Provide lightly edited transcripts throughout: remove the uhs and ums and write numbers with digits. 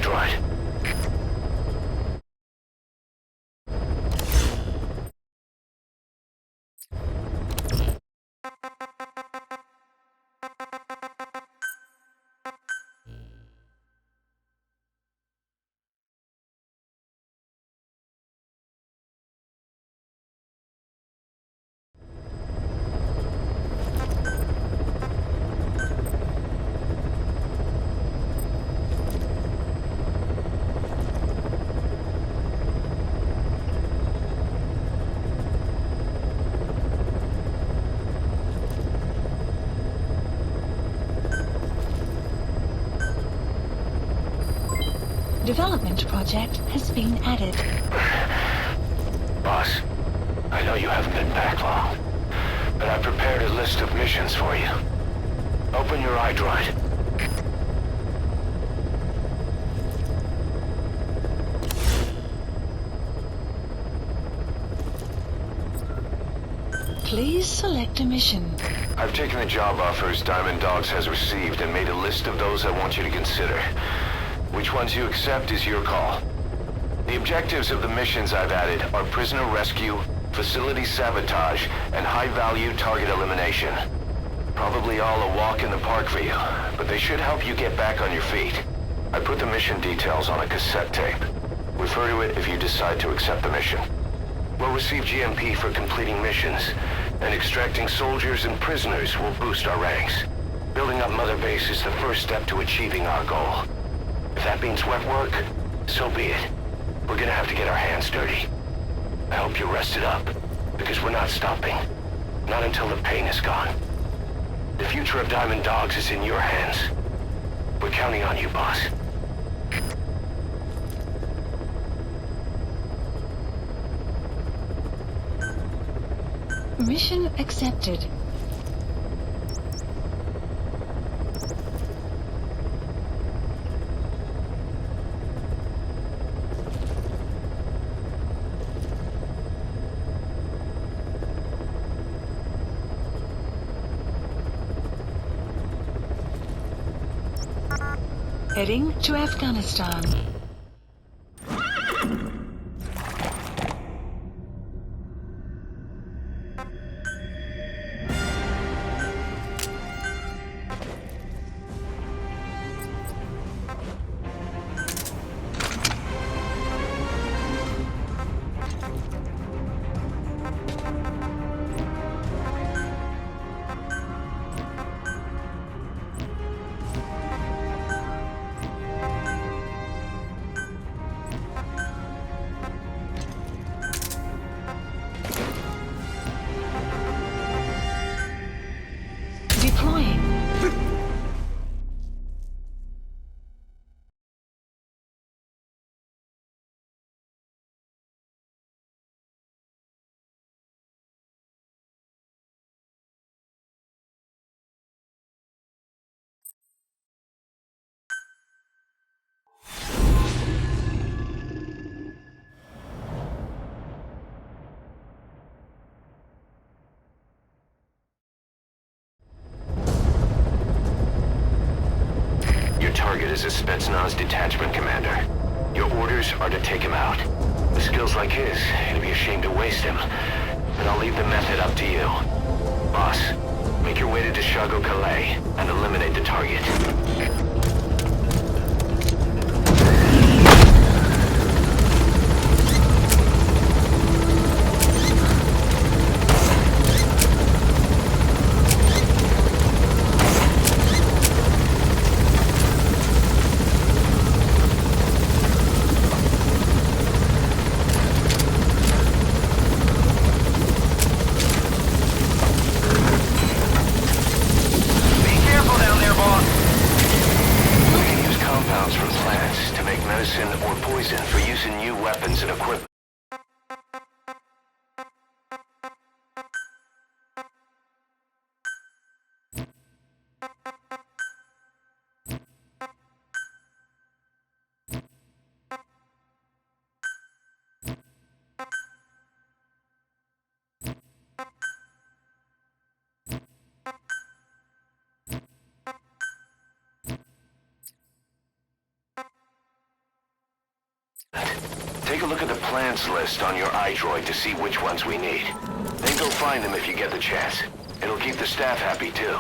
iDroid. Development project has been added. Boss, I know you haven't been back long, but I prepared a list of missions for you. Open your iDroid. Please select a mission. I've taken the job offers Diamond Dogs has received and made a list of those I want you to consider. Which ones you accept is your call. The objectives of the missions I've added are prisoner rescue, facility sabotage, and high-value target elimination. Probably all a walk in the park for you, but they should help you get back on your feet. I put the mission details on a cassette tape. Refer to it if you decide to accept the mission. We'll receive GMP for completing missions, and extracting soldiers and prisoners will boost our ranks. Building up Mother Base is the first step to achieving our goal. If that means wet work, so be it. We're gonna have to get our hands dirty. I hope you're rested up, because we're not stopping. Not until the pain is gone. The future of Diamond Dogs is in your hands. We're counting on you, boss. Mission accepted. Heading to Afghanistan. Deploying. Your target is a Spetsnaz detachment commander. Your orders are to take him out. With skills like his, it'd be a shame to waste him. But I'll leave the method up to you. Boss, make your way to Deshago Calais and eliminate the target. Medicine or poison for use in new weapons and equipment. Take a look at the plans list on your iDroid to see which ones we need. Then go find them if you get the chance. It'll keep the staff happy too.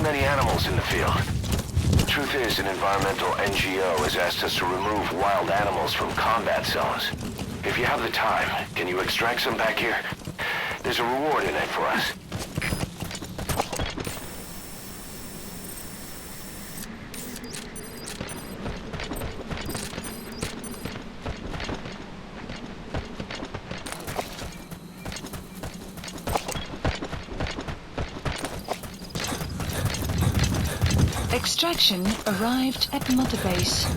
Many animals in the field. Truth is, an environmental NGO has asked us to remove wild animals from combat zones. If you have the time, can you extract some back here? There's a reward in it for us. Extraction arrived at Mother Base.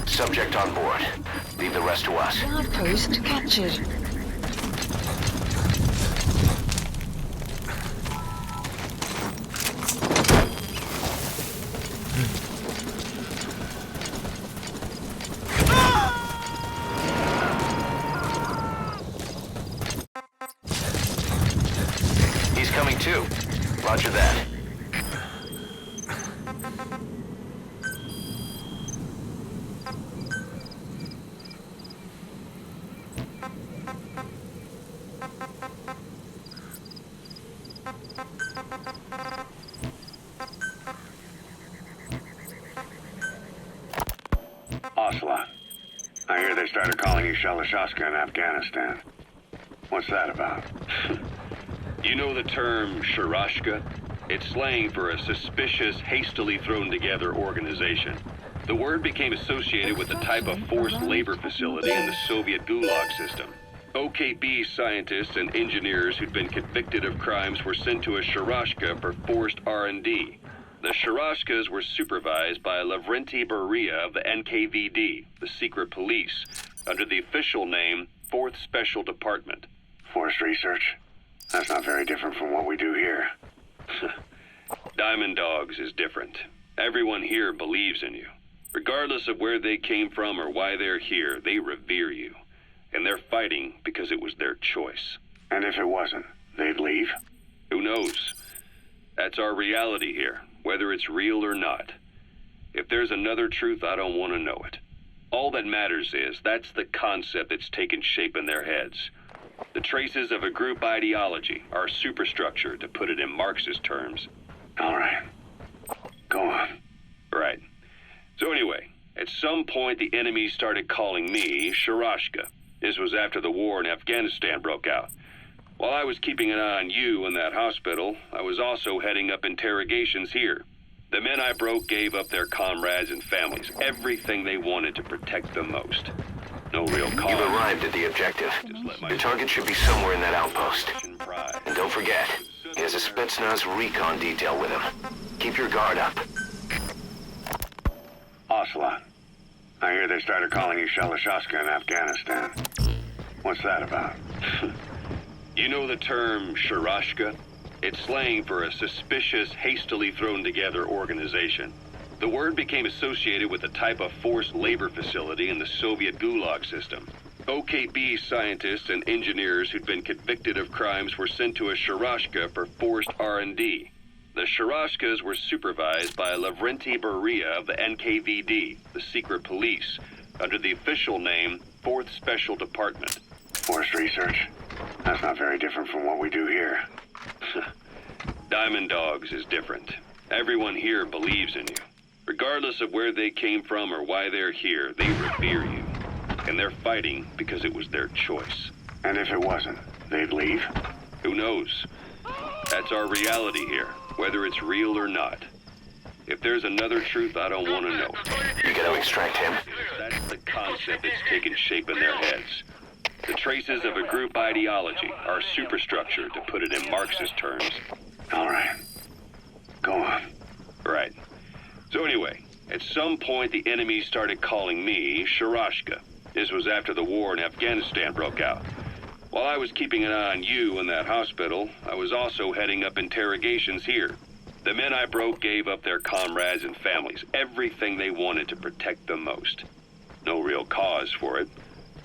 Subject on board. Leave the rest to us. Outpost captured. He's coming too. Roger that. Ocelot, I hear they started calling you Shalashashka in Afghanistan. What's that about? You know the term Sharashka? It's slang for a suspicious, hastily thrown together organization. The word became associated with a type of forced labor facility in the Soviet Gulag system. OKB scientists and engineers who'd been convicted of crimes were sent to a Sharashka for forced R&D. The Sharashkas were supervised by Lavrenti Beria of the NKVD, the secret police, under the official name 4th Special Department. Forced research? That's not very different from what we do here. Diamond Dogs is different. Everyone here believes in you. Regardless of where they came from or why they're here, they revere you. And they're fighting because it was their choice. And if it wasn't, they'd leave? Who knows? That's our reality here, whether it's real or not. If there's another truth, I don't want to know it. All that matters is that's the concept that's taken shape in their heads. The traces of a group ideology, our superstructure, to put it in Marxist terms. All right. Go on. Right. So anyway, at some point the enemy started calling me Sharashka. This was after the war in Afghanistan broke out. While I was keeping an eye on you in that hospital, I was also heading up interrogations here. The men I broke gave up their comrades and families, everything they wanted to protect them most. No real cause. You've arrived at the objective. Your target should be somewhere in that outpost. And don't forget, he has a Spetsnaz recon detail with him. Keep your guard up. Ocelot, I hear they started calling you Shalashashka in Afghanistan. What's that about? You know the term Sharashka? It's slang for a suspicious, hastily thrown together organization. The word became associated with a type of forced labor facility in the Soviet Gulag system. OKB scientists and engineers who'd been convicted of crimes were sent to a Sharashka for forced R&D. The Sharashkas were supervised by Lavrenti Beria of the NKVD, the secret police, under the official name 4th Special Department. Forced research? That's not very different from what we do here. Diamond Dogs is different. Everyone here believes in you. Regardless of where they came from or why they're here, they revere you. And they're fighting because it was their choice. And if it wasn't, they'd leave? Who knows? That's our reality here, whether it's real or not. If there's another truth, I don't want to know. You gotta extract him. That's the concept that's taken shape in their heads. The traces of a group ideology, our superstructure, to put it in Marxist terms. All right. Go on. Right. So anyway, at some point the enemy started calling me Sharashka. This was after the war in Afghanistan broke out. While I was keeping an eye on you in that hospital, I was also heading up interrogations here. The men I broke gave up their comrades and families, everything they wanted to protect them most. No real cause for it.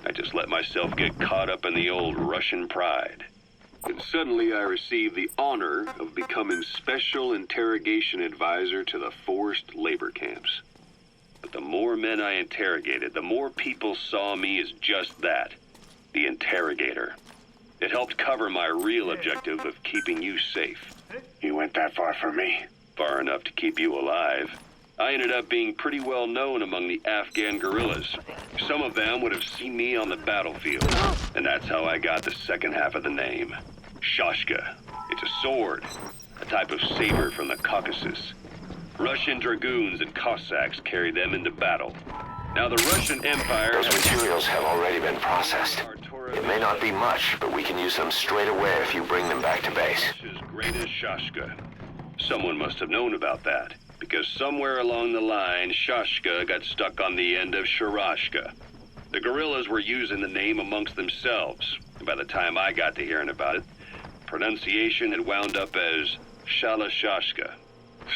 I just let myself get caught up in the old Russian pride. And suddenly I received the honor of becoming Special Interrogation Advisor to the forced labor camps. But the more men I interrogated, the more people saw me as just that, the interrogator. It helped cover my real objective of keeping you safe. You went that far for me? Far enough to keep you alive. I ended up being pretty well known among the Afghan guerrillas. Some of them would have seen me on the battlefield, and that's how I got the second half of the name. Shashka. It's a sword, a type of saber from the Caucasus. Russian dragoons and Cossacks carry them into battle. Now the Russian Empire... Those materials have already been processed. It may not be much, but we can use them straight away if you bring them back to base. As great as Shashka. Someone must have known about that, because somewhere along the line, Shashka got stuck on the end of Sharashka. The guerrillas were using the name amongst themselves, and by the time I got to hearing about it, pronunciation had wound up as Shalashashka.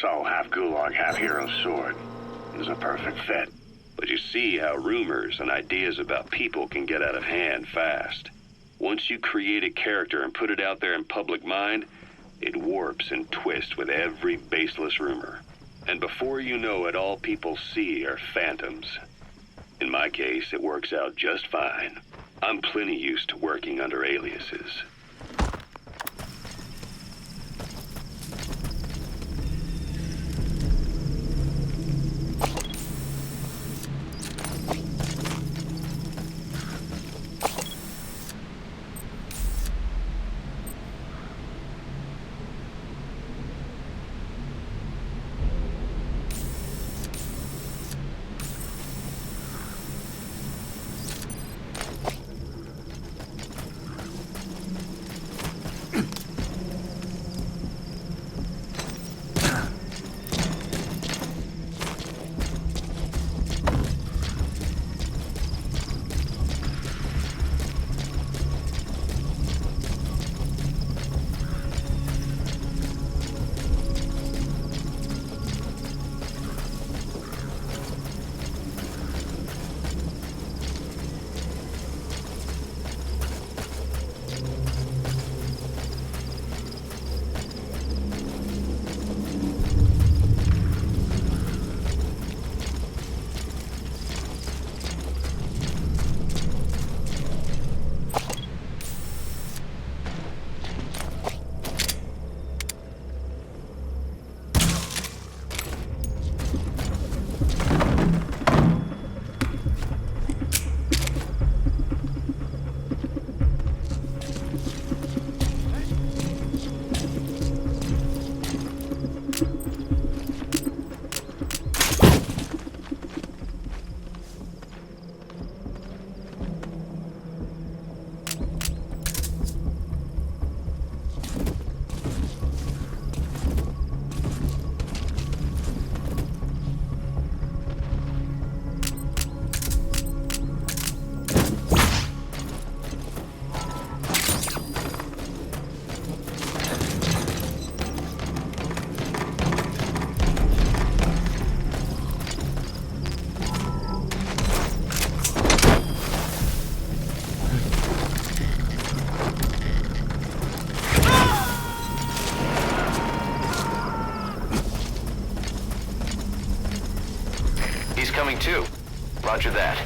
So, half Gulag, half Hero Sword. It was a perfect fit. But you see how rumors and ideas about people can get out of hand fast. Once you create a character and put it out there in public mind, it warps and twists with every baseless rumor. And before you know it, all people see are phantoms. In my case, it works out just fine. I'm plenty used to working under aliases. He's coming too. Roger that.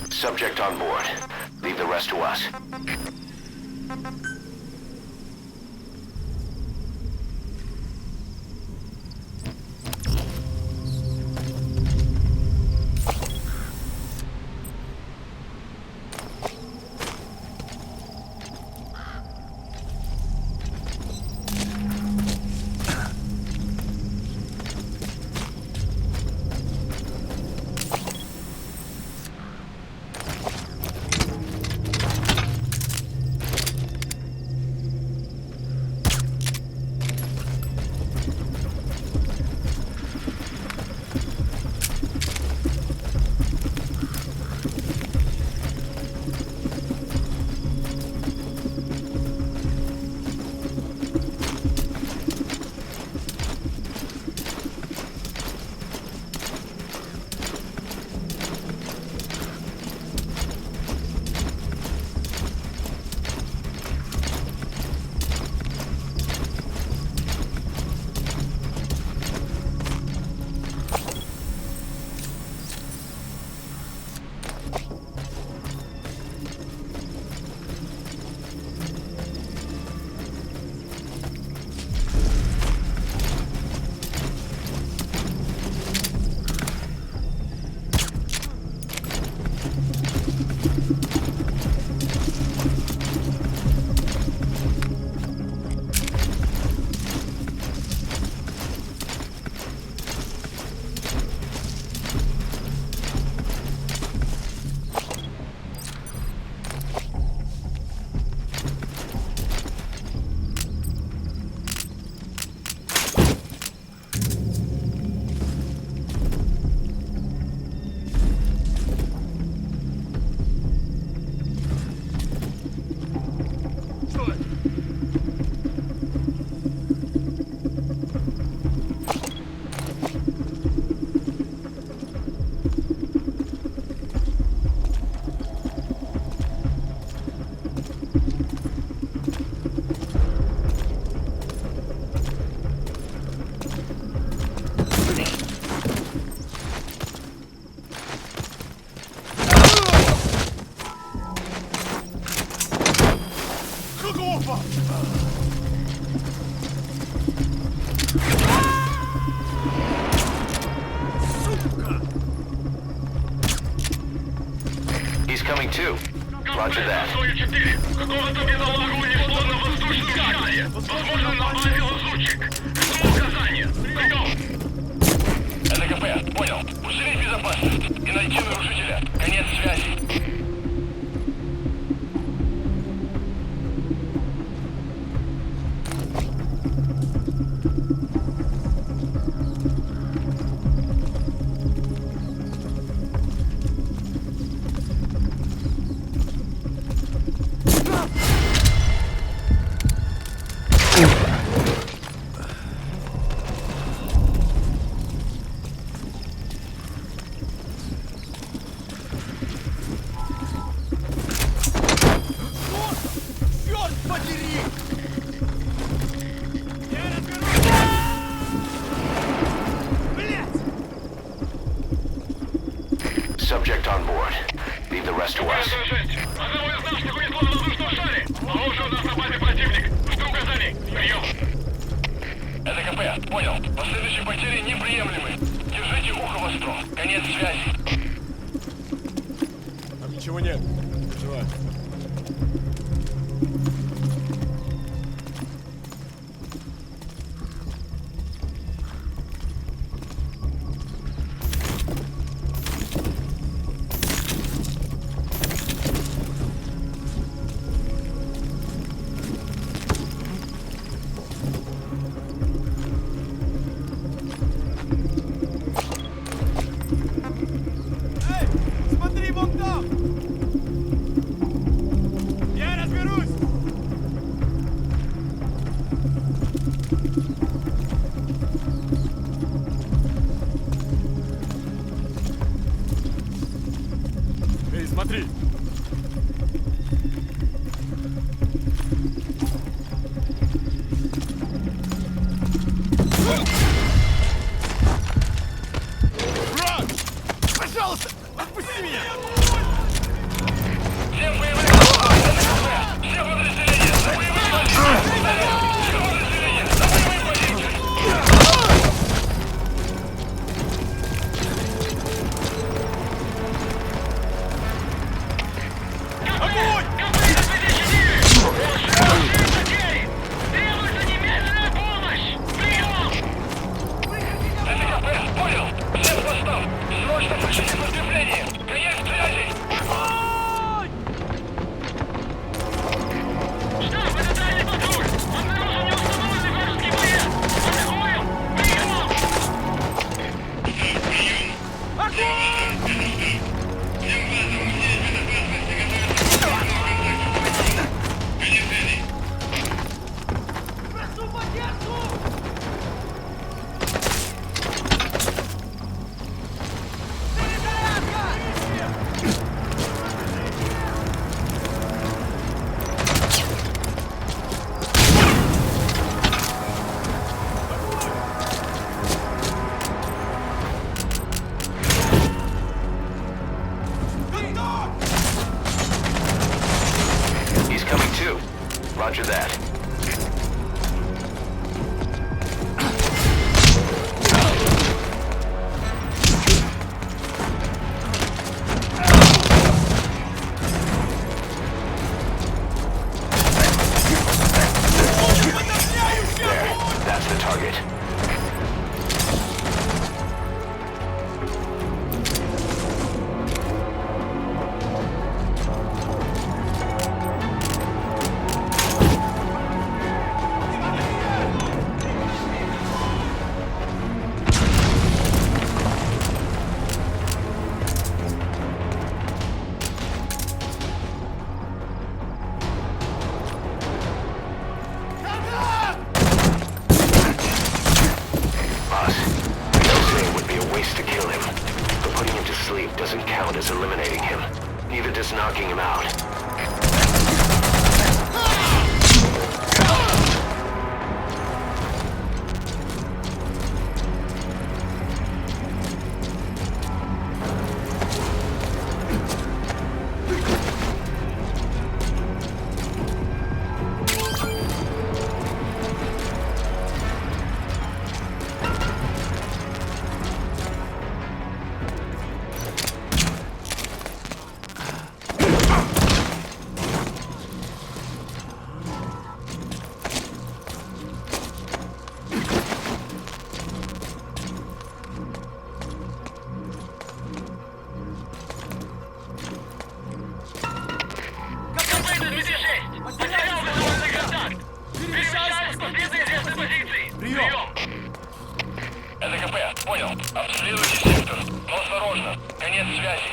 Subject on board. Leave the rest to us. He's coming too. Roger that. Какого-то бедолагу унесло на воздушном шаре. Возможно, на базе лазутчик. Жду указания. Прием. Это КП. Понял. Усилить безопасность и найти нарушителя. Конец связи. Subject on board. Leave the rest to us. Одного из наших унесло на воздушном шаре. Похоже, у нас на базе противник. Жду указаний. target. Doesn't count as eliminating him. Neither does knocking him out. ЛКП, понял. Обследуйте сектор. Но осторожно. Конец связи.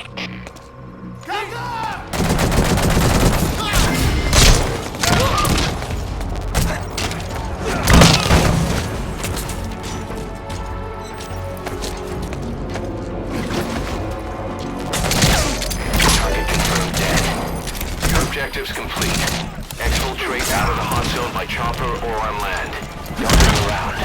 Target confirmed dead. Your objectives complete. Exfiltrate out of the hot zone by chopper or on land. Don't hang around.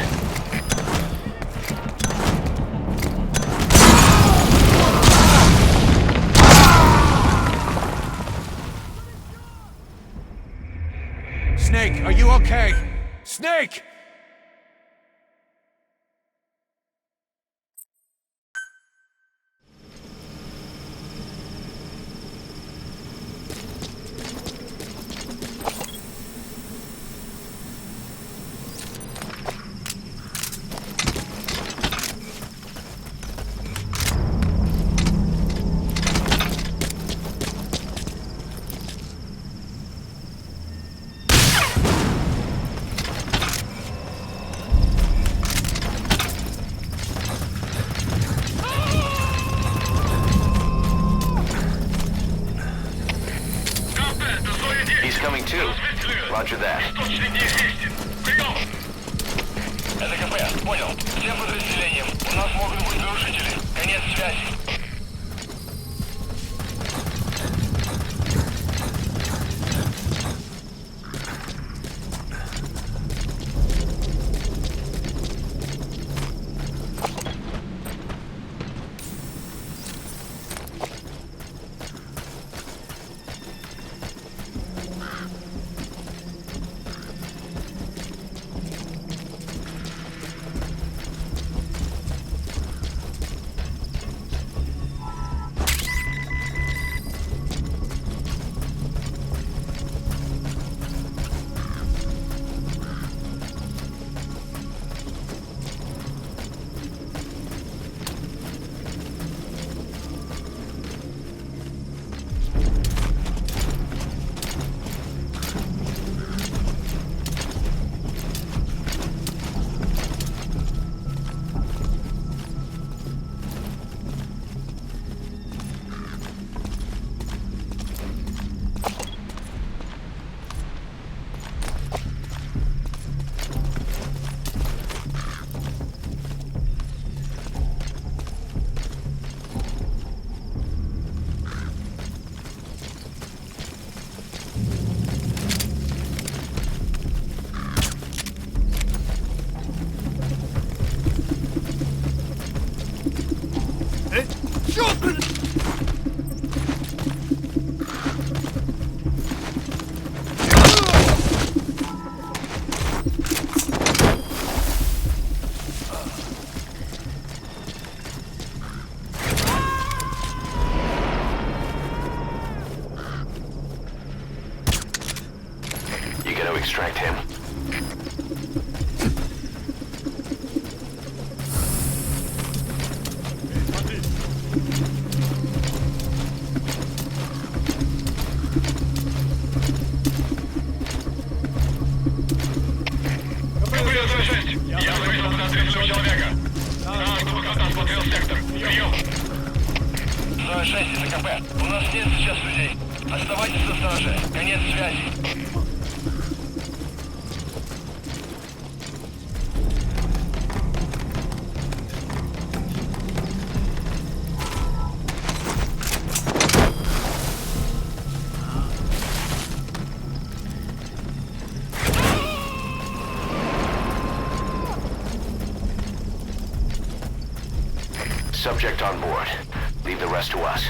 Snake, are you okay? Snake! Coming too. Roger that. ЛКП, понял. Всем подразделениям. У нас могут быть нарушители. Конец связи. You gonna extract him? 006. Я заметил подозрительного человека. Каждого кота смотрел сектор. Прием. 06 из АКП. У нас нет сейчас людей. Оставайтесь на страже. Конец связи. Subject on board. Leave the rest to us.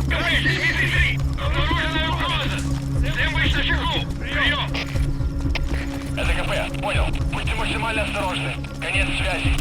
Товарищ Дмитрий 3! Обнаруженная угроза! Всем быть начеку! Прием! Это КП. Понял. Будьте максимально осторожны. Конец связи.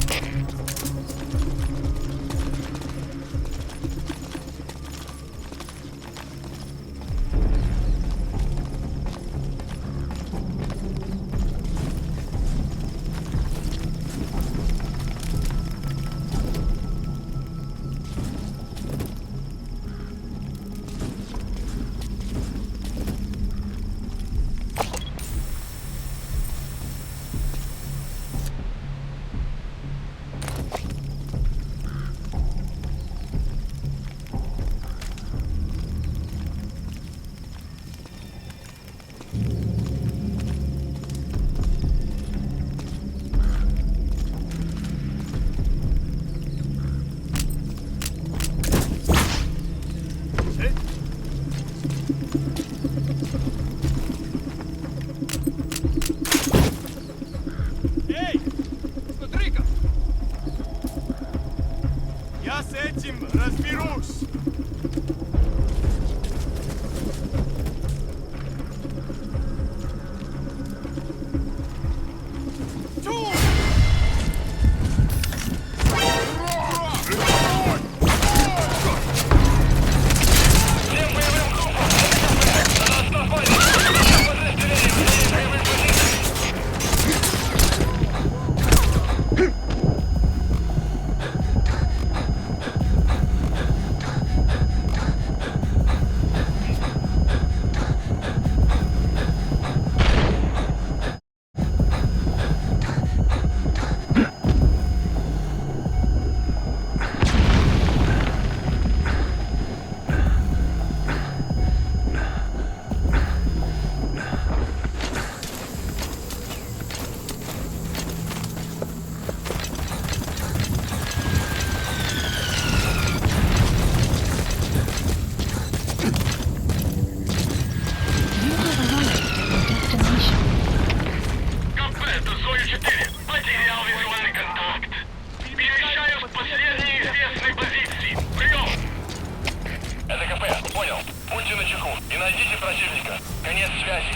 Найдите противника. Конец связи.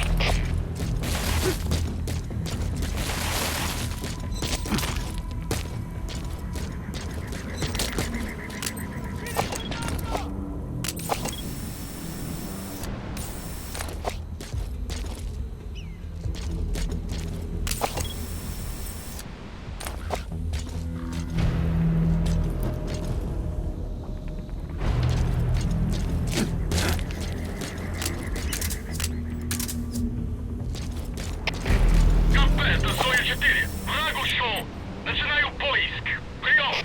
КП, это Зоя-4. Враг ушел. Начинаю поиск. Прием.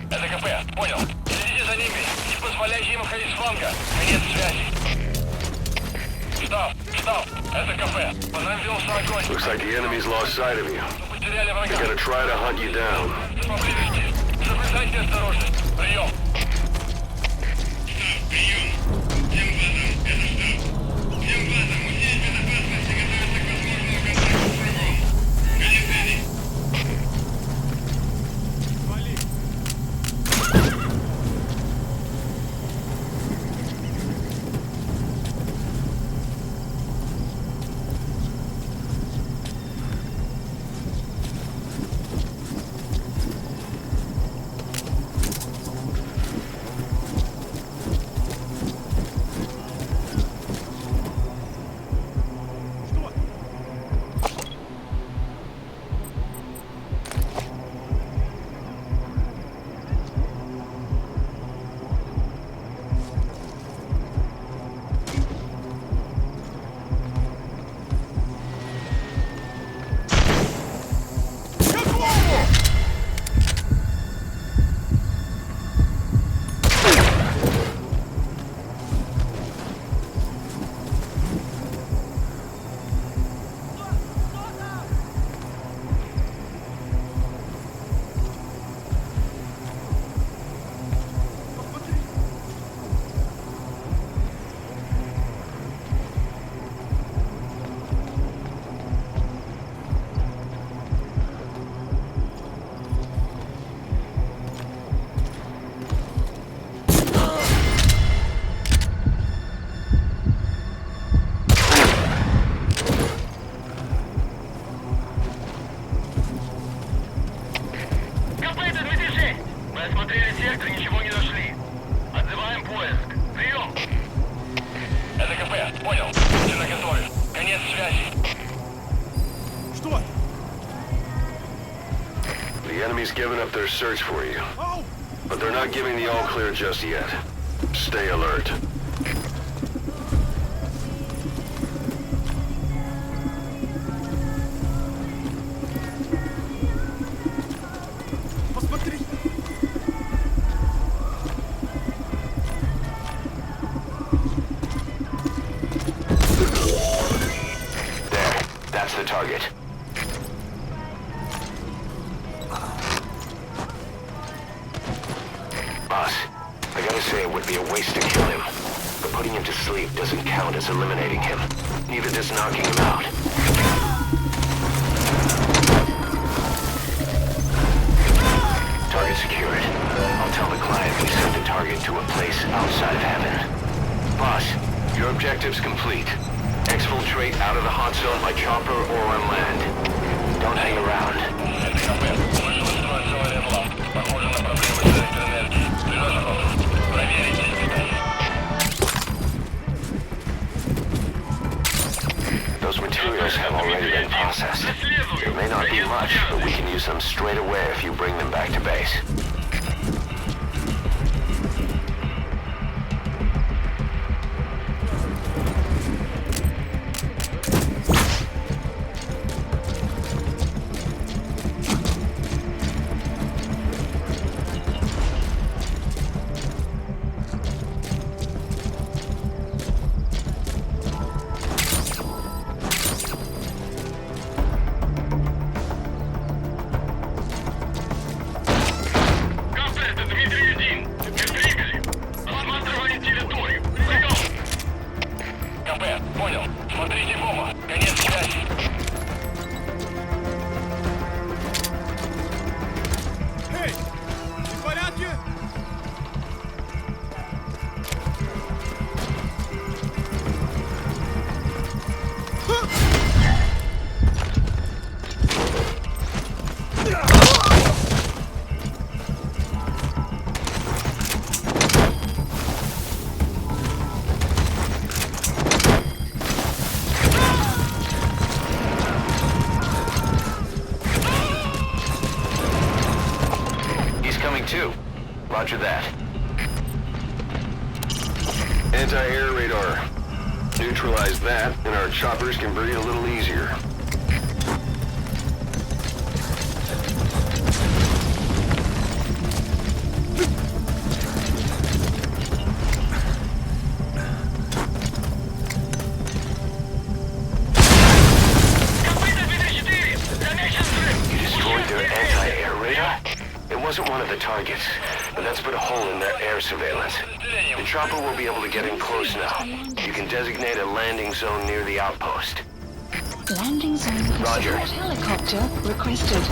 Это КП, понял. Следите за ними. Не позволяйте им уходить с фланга. Конец связи. Штаб, это КП. Возобновился огонь. Looks like the enemy's lost sight of you. Потеряли They're врага. gonna try to hunt you down. Поблизости. Соблюдайте осторожность. Прием. КП, это движение. Мы осмотрели сектор, ничего не нашли. Отзываем поиск. Прием. Это КП, понял. Будьте наготове. Конец связи. Что? The enemy's given up their search for you, Oh! but they're not giving the all clear just yet. Stay alert. Посмотри! There, that's the target. Boss, I gotta say it would be a waste to kill him. But putting him to sleep doesn't count as eliminating him. Neither does knocking him out. Target secured. I'll tell the client we sent the target to a place outside of heaven. Boss, your objective's complete. Exfiltrate out of the hot zone by chopper or on land. Don't hang around. Это КП. Вышел из строя целый ремлав. Похоже на проблемы с электроэнергией. Лежа воздух. Проверите детали. Those materials have already been processed. There may not be much, but we can use them straight away if you bring them back to base. Roger that. Anti-air radar. Neutralize that, and our choppers can breathe a little easier. You destroyed their anti-air radar? It wasn't one of the targets, but that's put a hole in their air surveillance. The chopper will be able to get in close now. You can designate a landing zone near the outpost. Landing zone for Roger. support helicopter requested.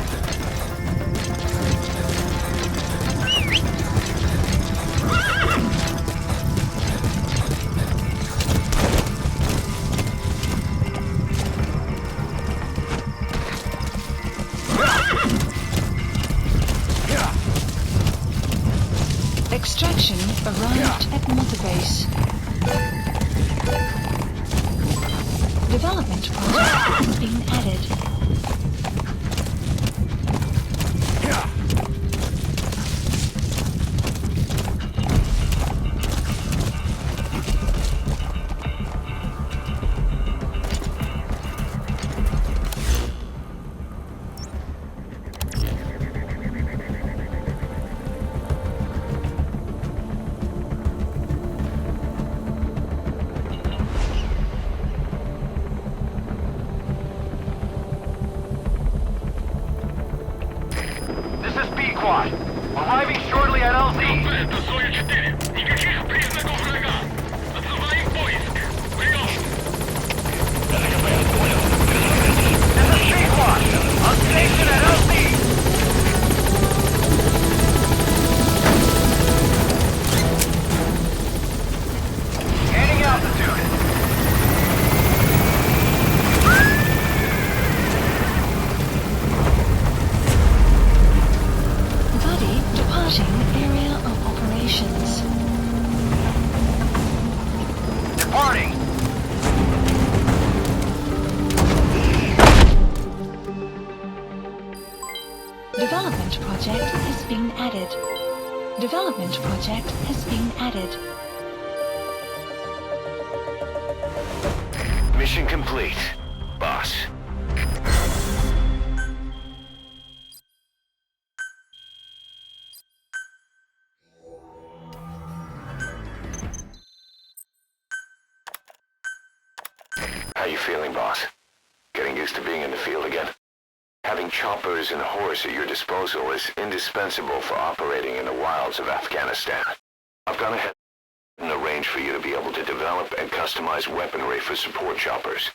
Extraction arrived at Mother Base. Development project has been added. This is B-Quad. Arriving shortly at LZ. Это Зоя-4. Никаких признаков врага. Отзываем поиск. Прием. ДКП, понял. This is B-Quad. On station at LZ. Gaining altitude. Buddy departing area of operations. Departing. Development project has been added. Development project has been added. Mission complete, boss. How you feeling, boss? Getting used to being in the field again? Having choppers and horse at your disposal is indispensable for operating in the wilds of Afghanistan. I've gone ahead and arranged for you to be able to develop and customize weaponry for support choppers.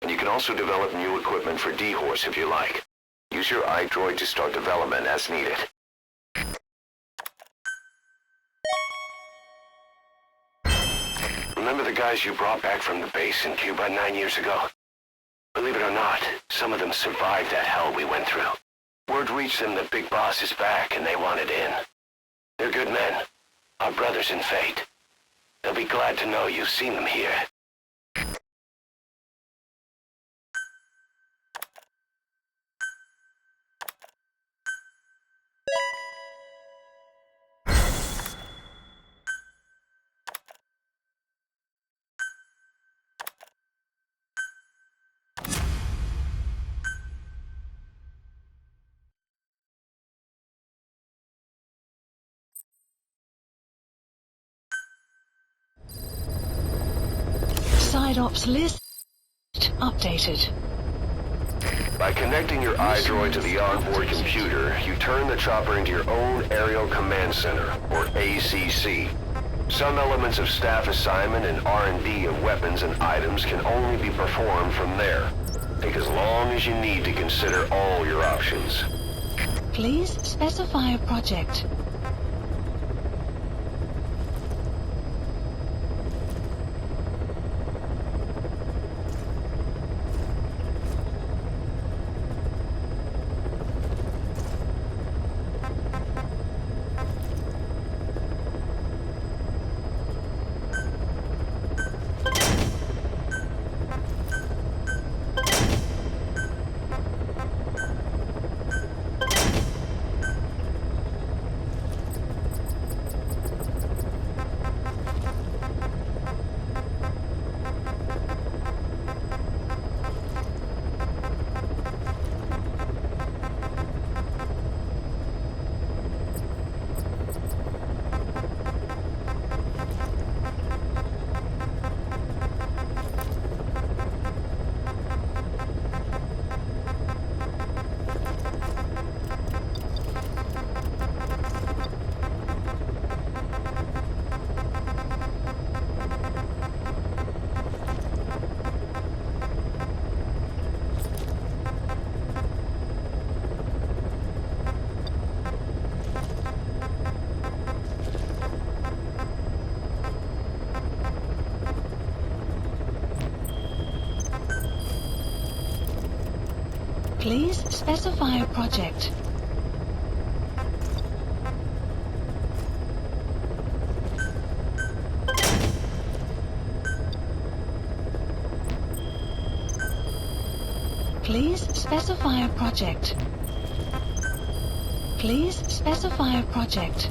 And you can also develop new equipment for D-Horse if you like. Use your iDroid to start development as needed. Remember the guys you brought back from the base in Cuba 9 years ago? Believe it or not, some of them survived that hell we went through. Word reached them that Big Boss is back and they wanted in. They're good men, our brothers in fate. They'll be glad to know you've seen them here. Side ops list updated. By connecting your iDroid to the onboard computer, you turn the chopper into your own Aerial Command Center, or ACC. Some elements of staff assignment and R&D of weapons and items can only be performed from there. Take as long as you need to consider all your options. Please specify a project. Please specify a project. Please specify a project. Please specify a project.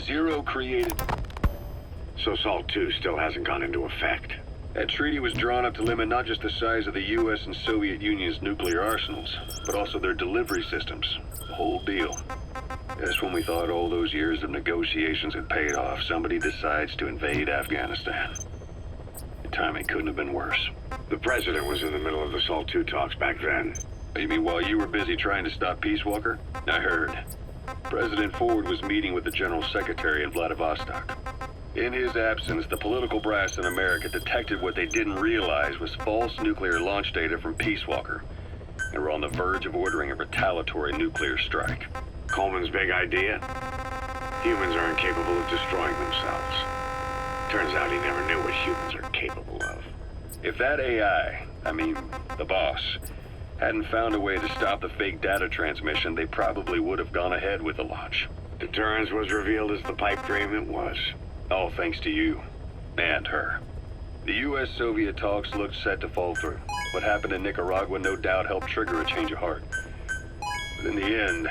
Zero created. So SALT 2 still hasn't gone into effect. That treaty was drawn up to limit not just the size of the U.S. and Soviet Union's nuclear arsenals, but also their delivery systems. The whole deal. Just when we thought all those years of negotiations had paid off, somebody decides to invade Afghanistan. The timing couldn't have been worse. The president was in the middle of the SALT 2 talks back then. You mean while you were busy trying to stop Peace Walker? I heard. President Ford was meeting with the General Secretary in Vladivostok. In his absence, the political brass in America detected what they didn't realize was false nuclear launch data from Peace Walker. They were on the verge of ordering a retaliatory nuclear strike. Coleman's big idea? Humans are incapable of destroying themselves. Turns out he never knew what humans are capable of. If that AI, the boss, hadn't found a way to stop the fake data transmission, they probably would have gone ahead with the launch. Deterrence was revealed as the pipe dream it was. All thanks to you. And her. The U.S.-Soviet talks looked set to fall through. What happened in Nicaragua no doubt helped trigger a change of heart. But in the end...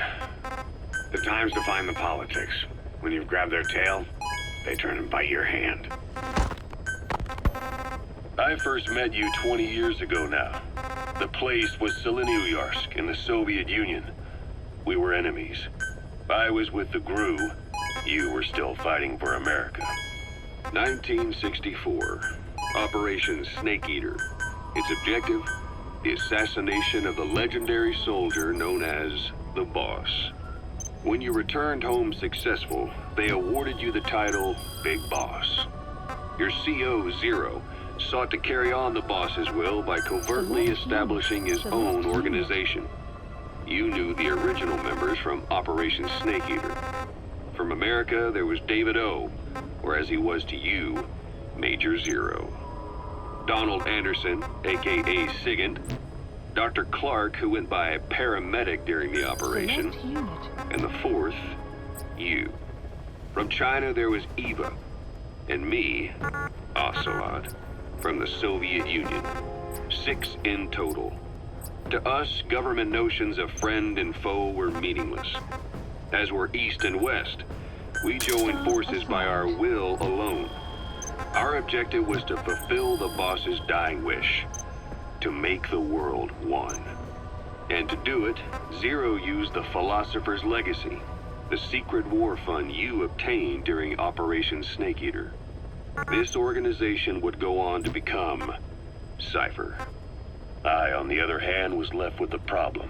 The time's to find the politics. When you've grabbed their tail, they turn and bite your hand. I first met you 20 years ago now. The place was Selenouyarsk in the Soviet Union. We were enemies. I was with the GRU. You were still fighting for America. 1964. Operation Snake Eater. Its objective? The assassination of the legendary soldier known as the Boss. When you returned home successful, they awarded you the title Big Boss. Your CO, Zero, sought to carry on the boss's will by covertly establishing his own organization. You knew the original members from Operation Snake Eater. From America, there was David O, or as he was to you, Major Zero. Donald Anderson, aka Sigint, Dr. Clark, who went by paramedic during the operation, and the fourth, you. From China, there was Eva, and me, Ocelot, from the Soviet Union. 6 in total. To us, government notions of friend and foe were meaningless. As were East and West, we joined forces by our will alone. Our objective was to fulfill the boss's dying wish, to make the world one. And to do it, Zero used the Philosopher's Legacy, the secret war fund you obtained during Operation Snake Eater. This organization would go on to become Cypher. I, on the other hand, was left with the problem.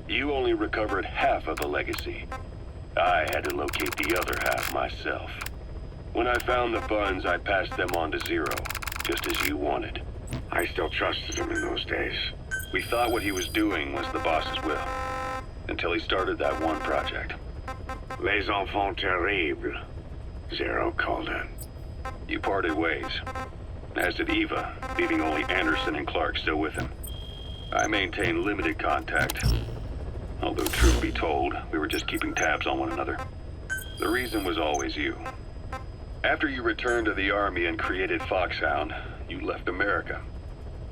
You only recovered half of the legacy. I had to locate the other half myself. When I found the funds, I passed them on to Zero, just as you wanted. I still trusted him in those days. We thought what he was doing was the boss's will, until he started that one project. Les enfants terribles, Zero called it. You parted ways, as did Eva, leaving only Anderson and Clark still with him. I maintained limited contact, although truth be told, we were just keeping tabs on one another. The reason was always you. After you returned to the Army and created Foxhound, you left America.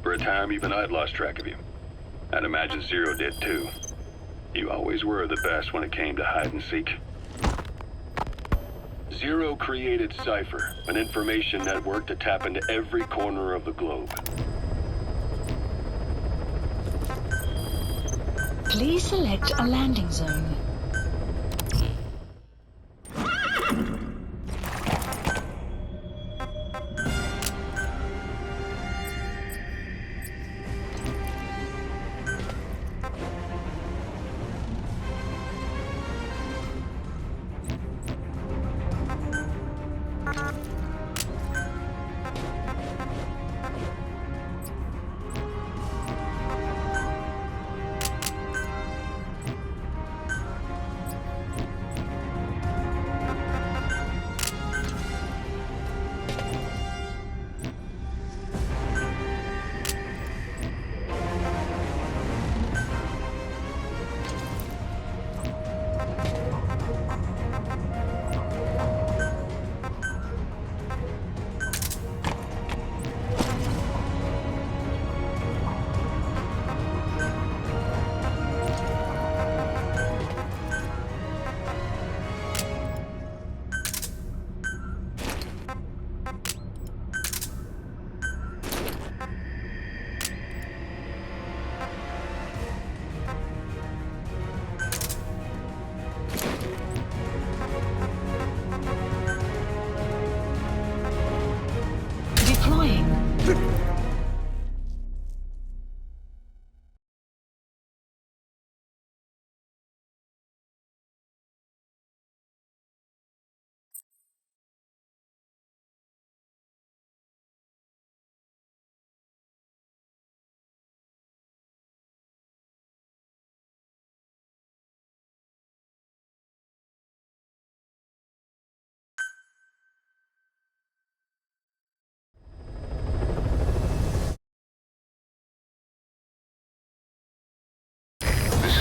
For a time, even I'd lost track of you. I'd imagine Zero did too. You always were the best when it came to hide and seek. Zero created Cypher, an information network to tap into every corner of the globe. Please select a landing zone.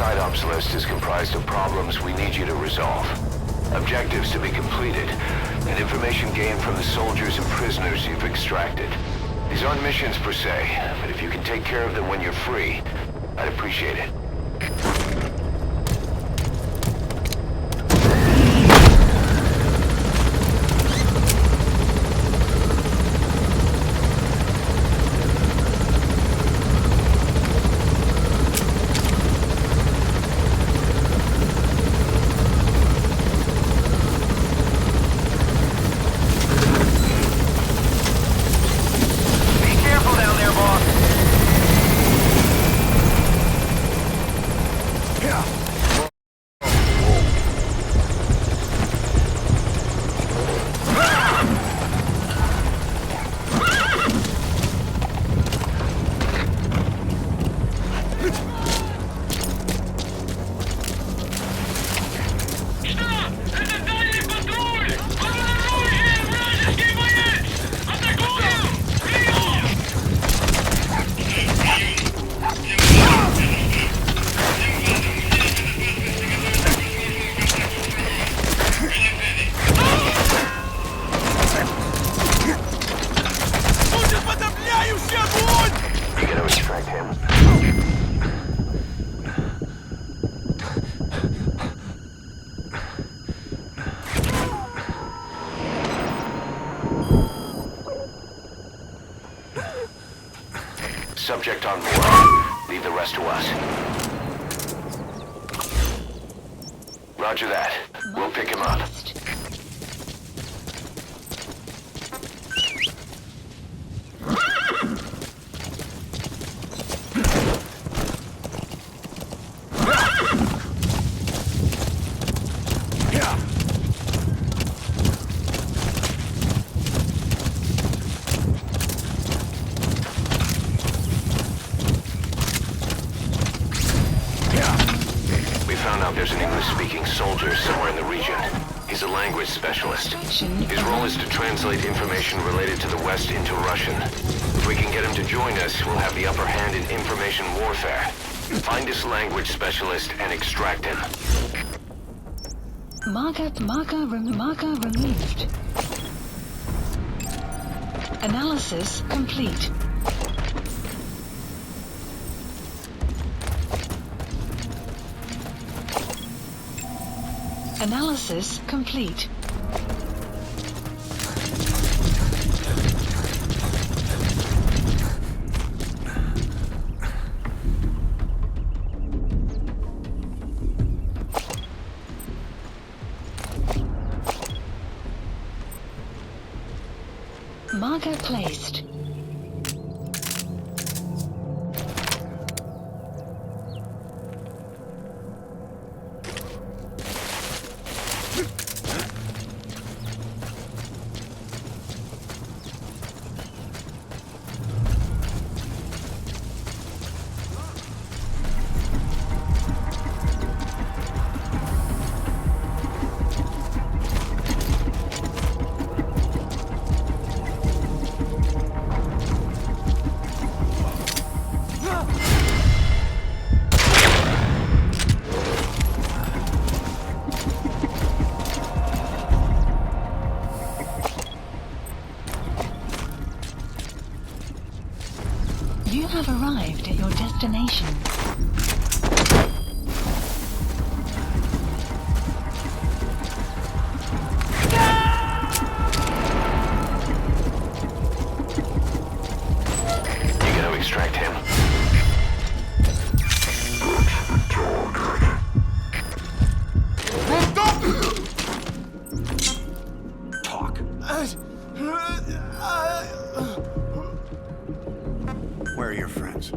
side ops list is comprised of problems we need you to resolve. Objectives to be completed, and information gained from the soldiers and prisoners you've extracted. These aren't missions per se, but if you can take care of them when you're free, I'd appreciate it. Subject on board. Leave the rest to us. Roger that. We'll pick him up. There's an English-speaking soldier somewhere in the region. He's a language specialist. His role is to translate information related to the West into Russian. If we can get him to join us, we'll have the upper hand in information warfare. Find this language specialist and extract him. Marker removed. Analysis complete. Analysis complete. Marker placed. You have arrived at your destination. You gonna extract him? Talk. Where are your friends?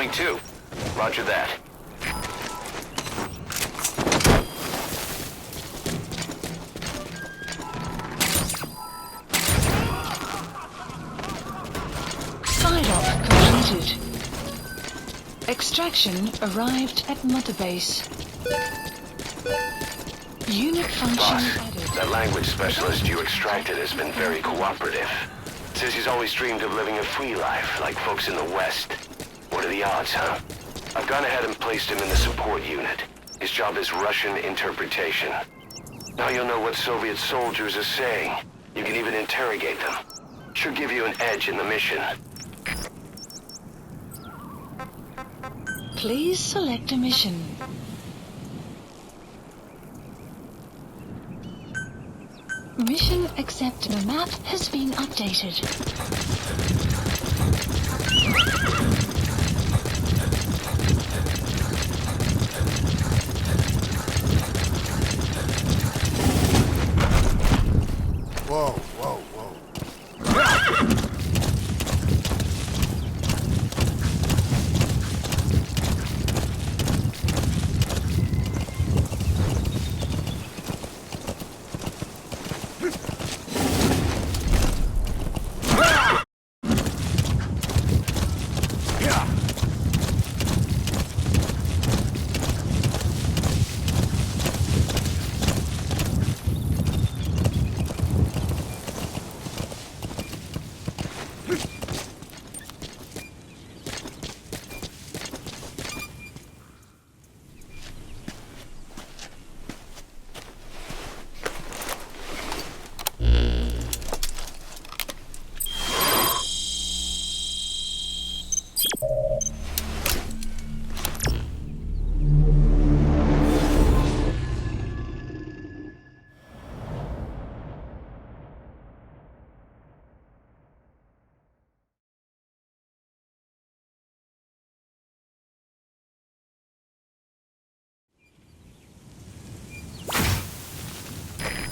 22. Roger that. Side-off completed. Extraction arrived at Mother Base. Unit function Boss, added. that language specialist you extracted has been very cooperative. Says he's always dreamed of living a free life, like folks in the West. What are the odds, huh? I've gone ahead and placed him in the support unit. His job is Russian interpretation. Now you'll know what Soviet soldiers are saying. You can even interrogate them. Should give you an edge in the mission. Please select a mission. Mission accepted. The map has been updated. Whoa, whoa, whoa.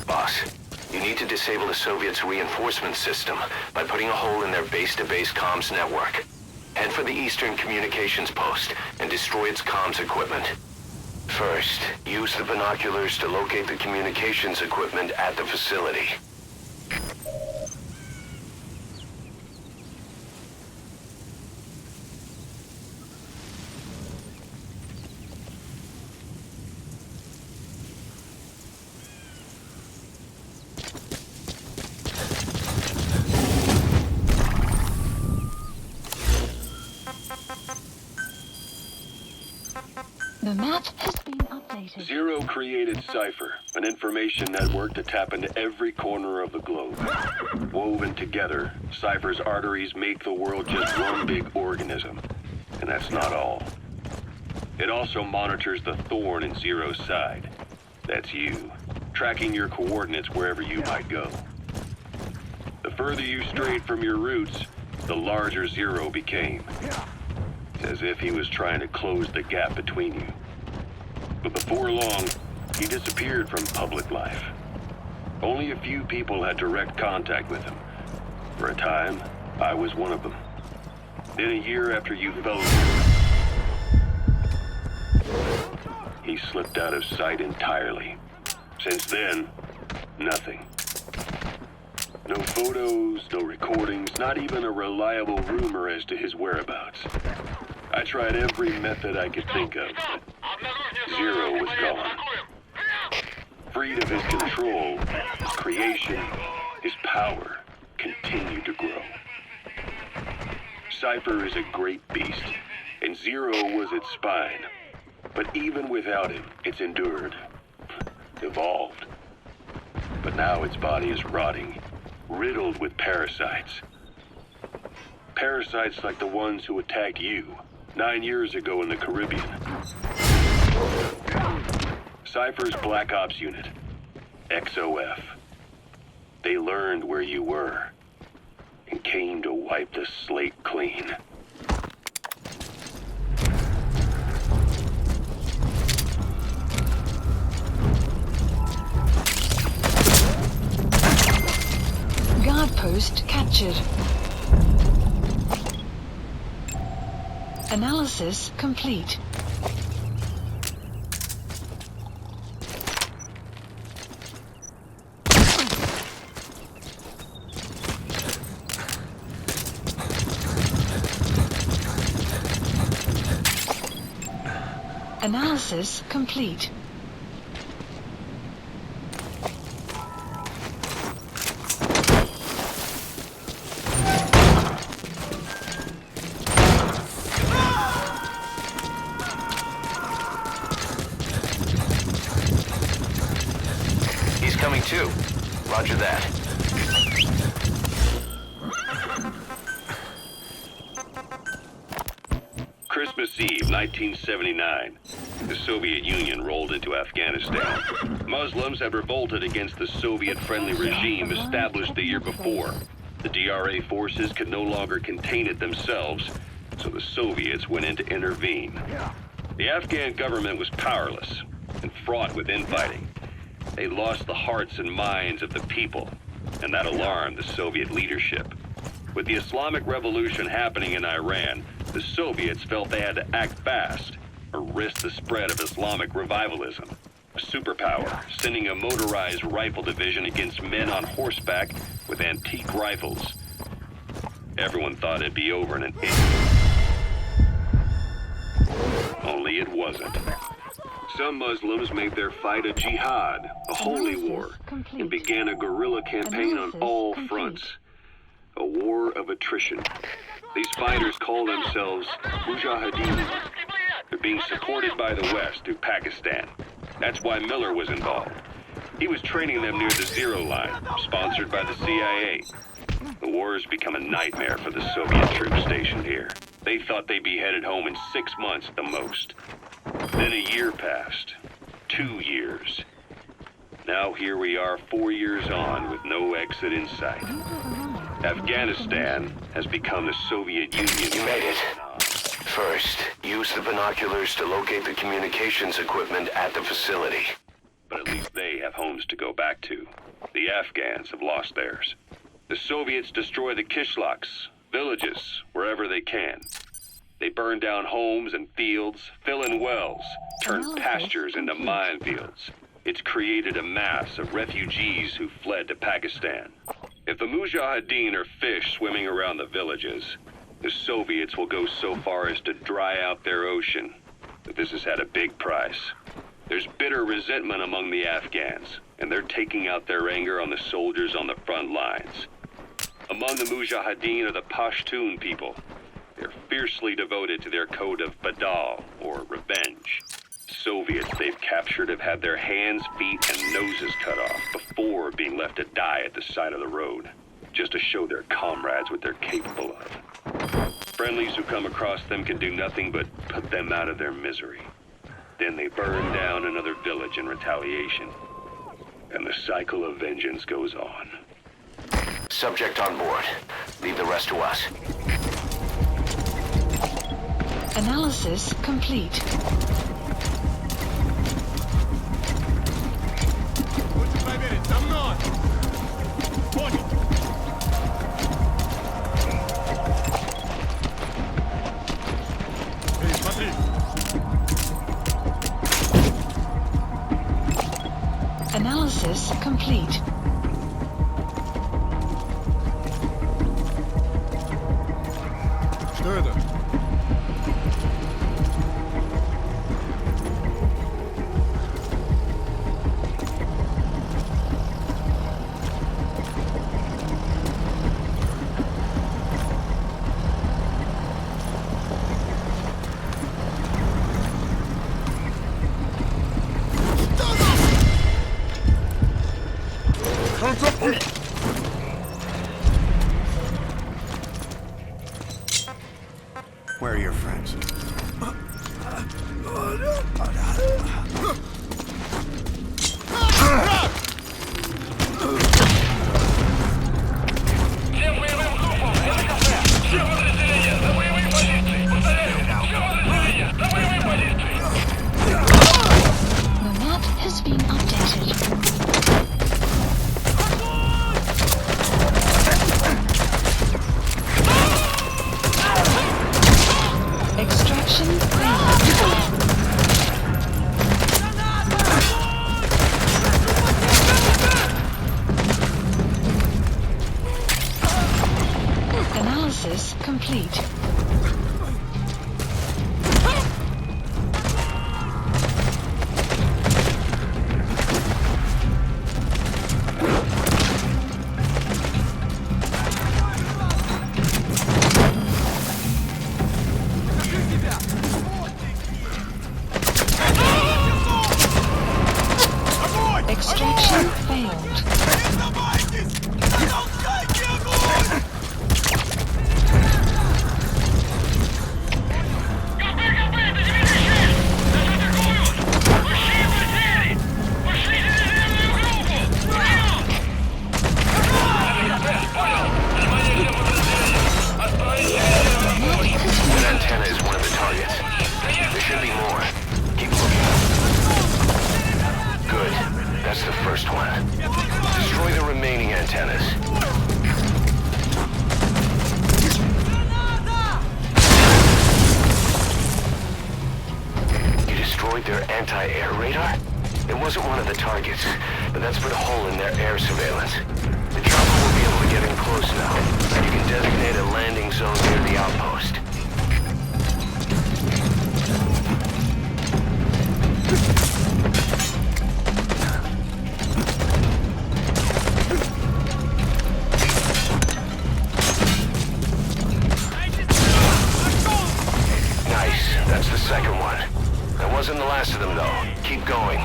Boss, you need to disable the Soviets' reinforcement system by putting a hole in their base-to-base comms network. Head for the Eastern Communications Post and destroy its comms equipment. First, use the binoculars to locate the communications equipment at the facility. The map has been updated. Zero created Cypher, an information network to tap into every corner of the globe. Woven together, Cypher's arteries make the world just one big organism. And that's not all. It also monitors the thorn in Zero's side. That's you, tracking your coordinates wherever you might go. The further you strayed from your roots, the larger Zero became. It's as if he was trying to close the gap between you. But before long, he disappeared from public life. Only a few people had direct contact with him. For a time, I was one of them. Then a year after you fell, he slipped out of sight entirely. Since then, nothing. No photos, no recordings, not even a reliable rumor as to his whereabouts. I tried every method I could think of, but Zero was gone. Freed of his control, his creation, his power continued to grow. Cypher is a great beast, and Zero was its spine. But even without him, it's endured, evolved. But now its body is rotting, riddled with parasites. Parasites like the ones who attacked you 9 years ago in the Caribbean. Cypher's Black Ops unit, XOF. They learned where you were and came to wipe the slate clean. Guard post captured. Analysis complete. Analysis complete. He's coming too. Roger that. Christmas Eve, 1979. The Soviet Union rolled into Afghanistan. Muslims had revolted against the Soviet-friendly regime established the year before. The DRA forces could no longer contain it themselves, so the Soviets went in to intervene. The Afghan government was powerless and fraught with infighting. They lost the hearts and minds of the people, and that alarmed the Soviet leadership. With the Islamic Revolution happening in Iran, the Soviets felt they had to act fast or risk the spread of Islamic revivalism. A superpower, sending a motorized rifle division against men on horseback with antique rifles. Everyone thought it'd be over in an instant. Only it wasn't. Some Muslims made their fight a jihad, a holy war, and began a guerrilla campaign on all fronts. A war of attrition. These fighters call themselves Mujahideen. They're being supported by the West through Pakistan. That's why Miller was involved. He was training them near the Zero Line, sponsored by the CIA. The war has become a nightmare for the Soviet troops stationed here. They thought they'd be headed home in 6 months at the most. Then a year passed. 2 years. Now here we are 4 years on with no exit in sight. Afghanistan has become the Soviet Union. You made it. First, use the binoculars to locate the communications equipment at the facility. But at least they have homes to go back to. The Afghans have lost theirs. The Soviets destroy the kishlaks, villages, wherever they can. They burn down homes and fields, fill in wells, turn pastures into minefields. It's created a mass of refugees who fled to Pakistan. If the Mujahideen are fish swimming around the villages, the Soviets will go so far as to dry out their ocean. But this has had a big price. There's bitter resentment among the Afghans, and they're taking out their anger on the soldiers on the front lines. Among the Mujahideen are the Pashtun people. They're fiercely devoted to their code of Badal, or revenge. Soviets they've captured have had their hands, feet, and noses cut off before being left to die at the side of the road, just to show their comrades what they're capable of. Friendlies who come across them can do nothing but put them out of their misery. Then they burn down another village in retaliation. And the cycle of vengeance goes on. Subject on board. Leave the rest to us. Analysis complete. 3. Analysis complete. Что это? Where are your friends? Всем боевым группам! Это кафе! Все подразделения! На боевые позиции! Повторяю! Все подразделения! На боевые позиции! The map has been updated. anti-air radar? It wasn't one of the targets, but that's put a hole in their air surveillance. The chopper will be able to get in close now, and you can designate a landing zone near the outpost. Nice, that's the second one. That wasn't the last of them, though. Keep going.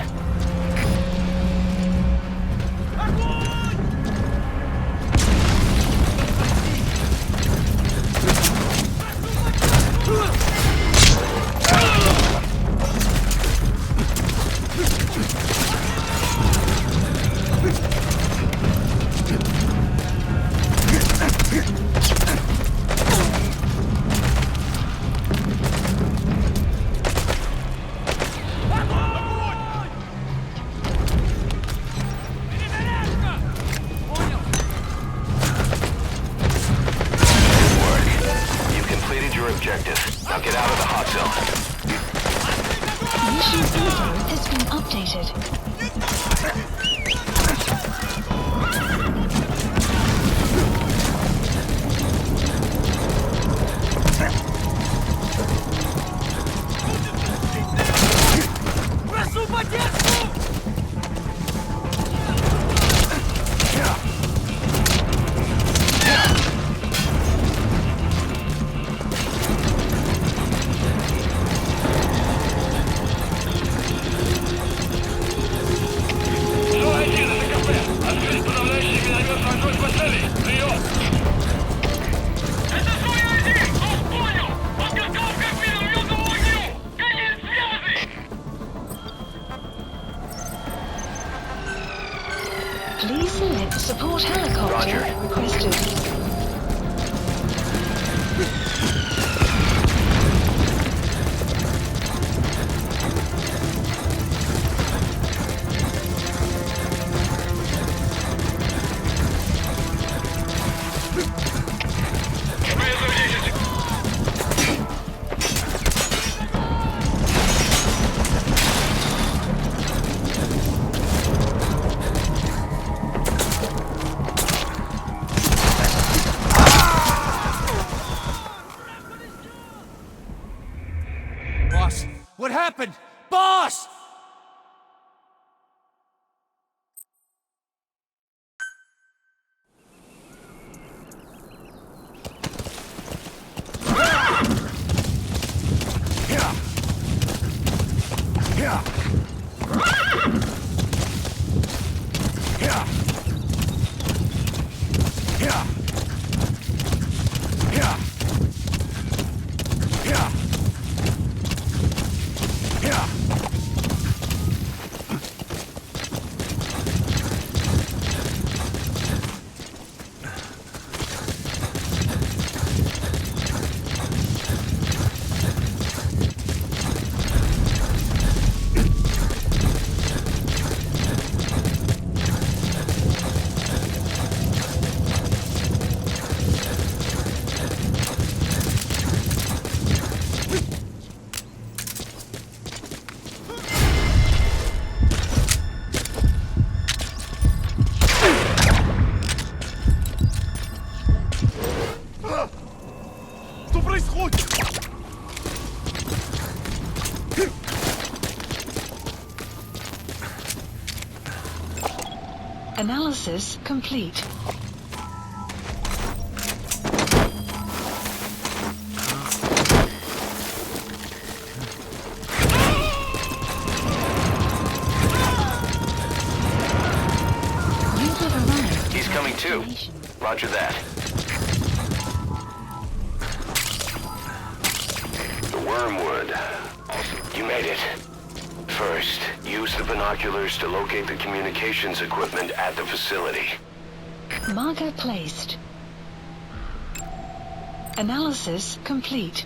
Objective. Now get out of the hot zone. Mission info has been updated. Please select support helicopter Roger. requested. Boss, what happened? Boss! Analysis complete. You have arrived. He's coming too. Roger that. The Wormwood. You made it. First, use the binoculars to locate the communications equipment at the facility. Marker placed. Analysis complete.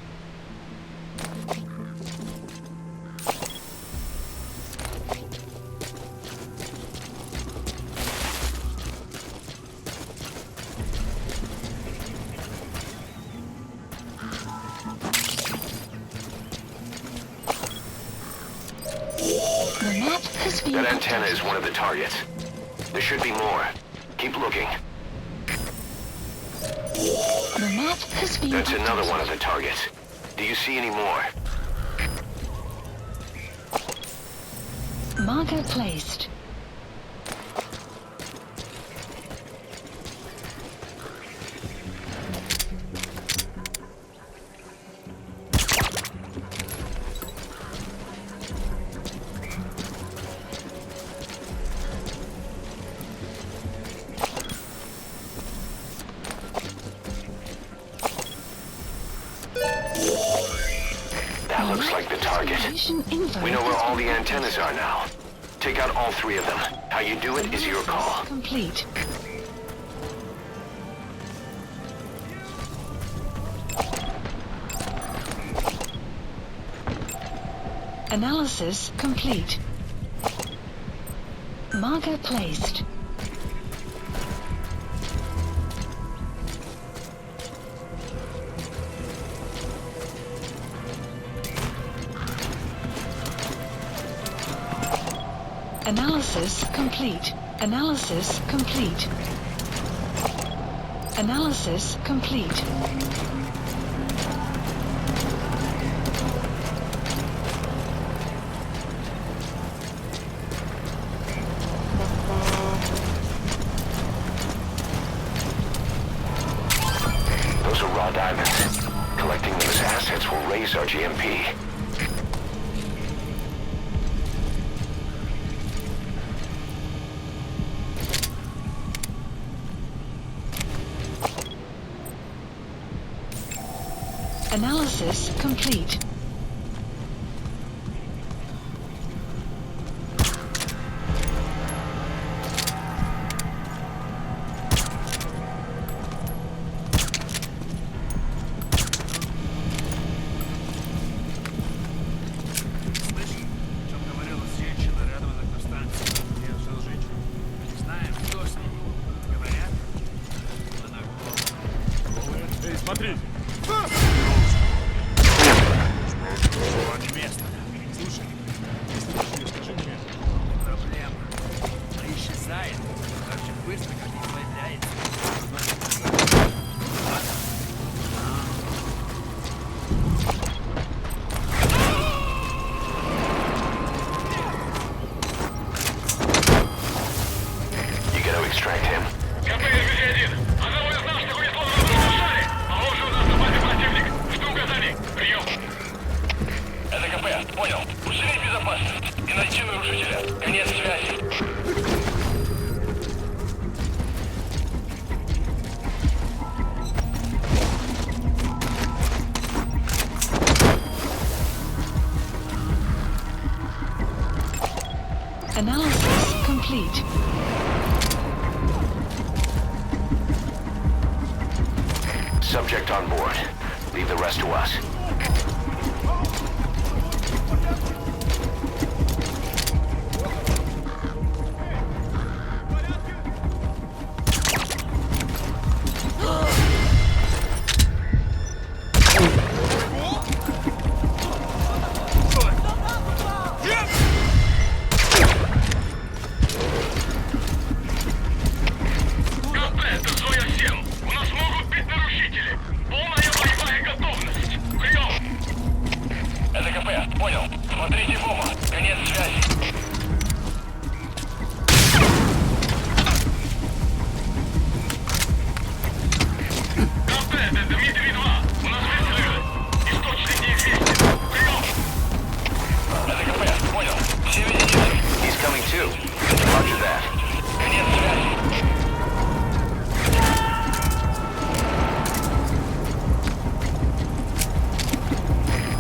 map has been That antenna updated. is one of the targets. There should be more. Keep looking. The map has been That's another updated. one of the targets. Do you see any more? Marker placed. That looks like the target. Mission info We know where has all been the antennas updated. are now. Take out all three of them. How you do it is your call. Complete. Analysis complete. Marker placed. Analysis complete. Analysis complete. Analysis complete. Those are raw diamonds. Collecting them as assets will raise our GMP. Analysis complete. Слышь, о чем говорила женщина рядом на автостанции, где я жил женщина. Не знаем, что с ней. Говорят, она голая. Эй, смотрите! Вот место. Слушай, если ты скажи мне. Не проблема. Она исчезает так же быстро, как и появляется. You gotta extract him. КП-1, одного из наших унесло в воздушном шаре. Похоже, у нас на базе противник. Жду указаний. Прием. Это КП, понял. Усилить безопасность и найти нарушителя. Конец связи. Analysis complete. Subject on board. Leave the rest to us. КП, это Зоя-7. У нас могут быть нарушители. Полная боевая готовность. Прием. Это КП, понял. Смотрите в оба. Конец связи. КП, это Дмитрий-2. У нас выстрелы. Источник неизвестен. Прием. Это КП, понял. Все единицы. He's coming too. Roger that. Конец связи.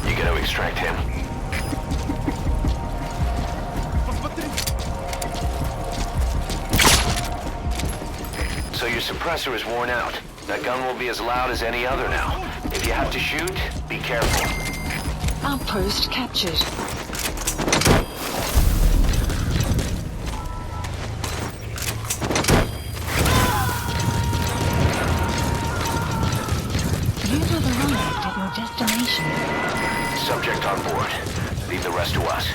You gotta extract him. So your suppressor is worn out. That gun will be as loud as any other now. If you have to shoot, be careful. Outpost captured. You have arrived at your destination. Subject on board. Leave the rest to us.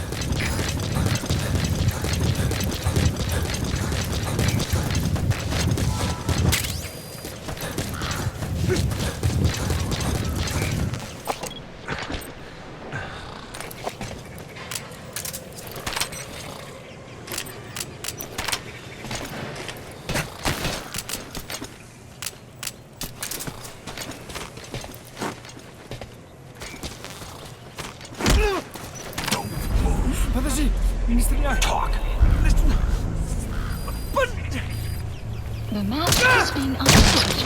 Не стреляй! Talk! The map has been updated.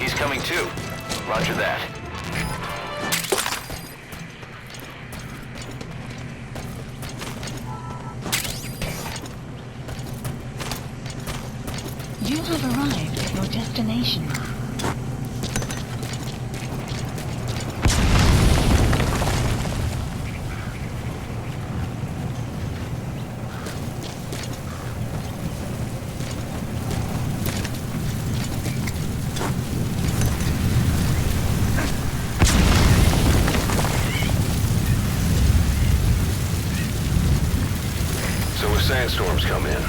He's coming too. Roger that. You have arrived at your destination. So if sandstorms come in,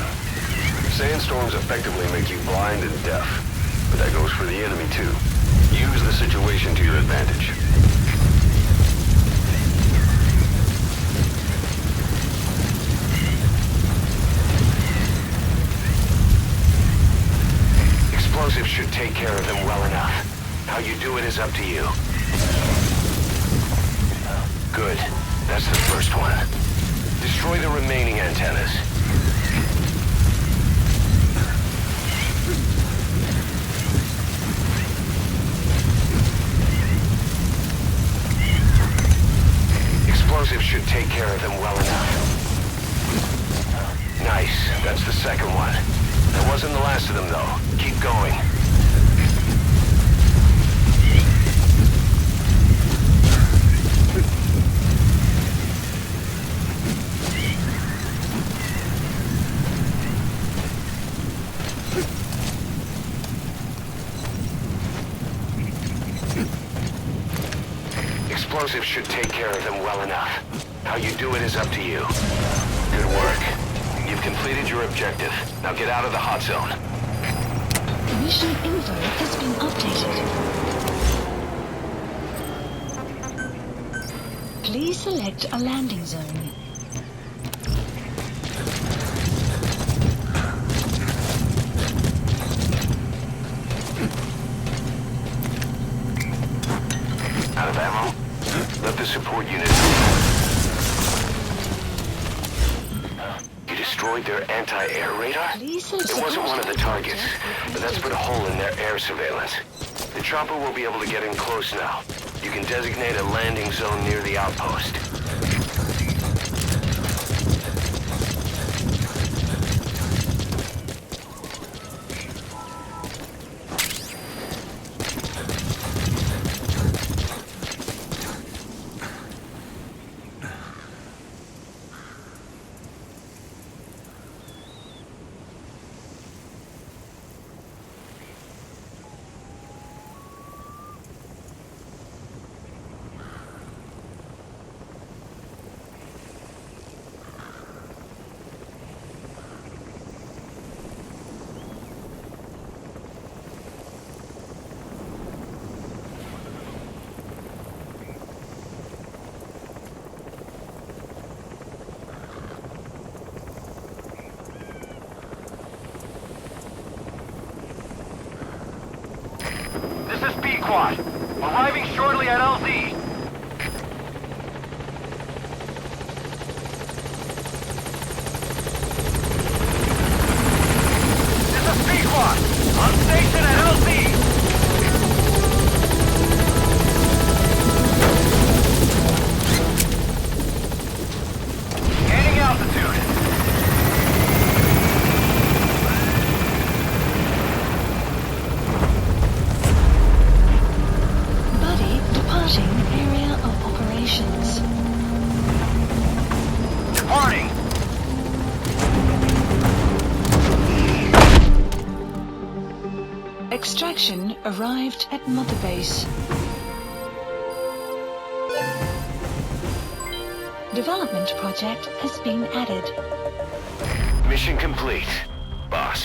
sandstorms effectively make you blind and deaf, but that goes for the enemy too. Use the situation to your advantage. Explosives should take care of them well enough. How you do it is up to you. Good. That's the first one. Destroy the remaining antennas. Explosives should take care of them well enough. Nice. That's the second one. That wasn't the last of them, though. Keep going. Explosives should take care of them well enough. How you do it is up to you. Good work. You've completed your objective. Now get out of the hot zone. Mission info has been updated. Please select a landing zone. Out of ammo? Let the support unit. You destroyed their anti-air radar? Please select It wasn't one of the targets, but that's put a hole in their air surveillance. The chopper will be able to get in close now. You can designate a landing zone near the outpost. This is B-Quad. Arriving shortly at LZ. This is B-Quad. On station at LZ. Gaining altitude. Buddy departing area of operations. Departing. Extraction arrived at Mother Base. Development project has been added. Mission complete, boss.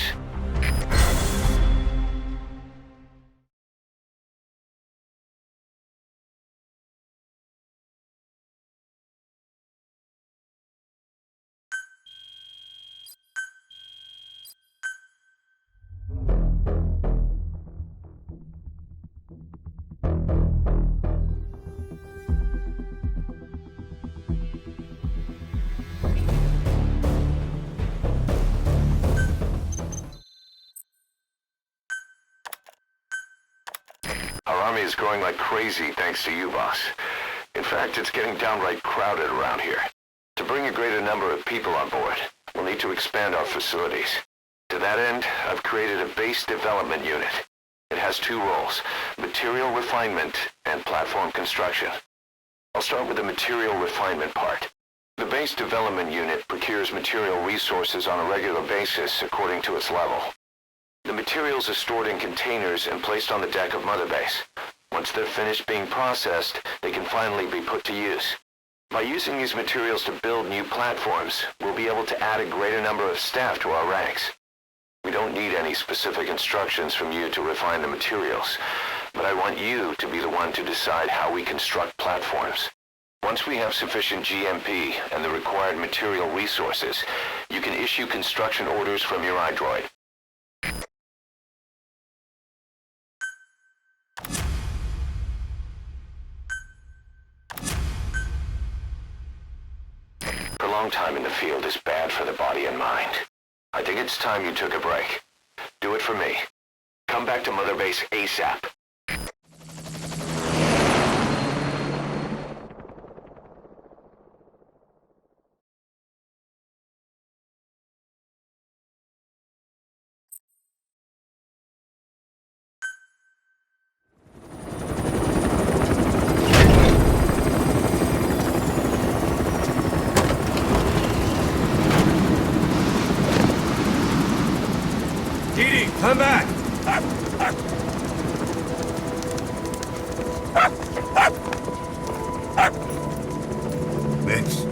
is growing like crazy thanks to you, boss. In fact, it's getting downright crowded around here. To bring a greater number of people on board, we'll need to expand our facilities. To that end, I've created a base development unit. It has two roles, material refinement and platform construction. I'll start with the material refinement part. The base development unit procures material resources on a regular basis according to its level. The materials are stored in containers and placed on the deck of Mother Base. Once they're finished being processed, they can finally be put to use. By using these materials to build new platforms, we'll be able to add a greater number of staff to our ranks. We don't need any specific instructions from you to refine the materials, but I want you to be the one to decide how we construct platforms. Once we have sufficient GMP and the required material resources, you can issue construction orders from your iDroid. Prolonged time in the field is bad for the body and mind. I think it's time you took a break. Do it for me. Come back to Mother Base ASAP. Didi, come back! Vince,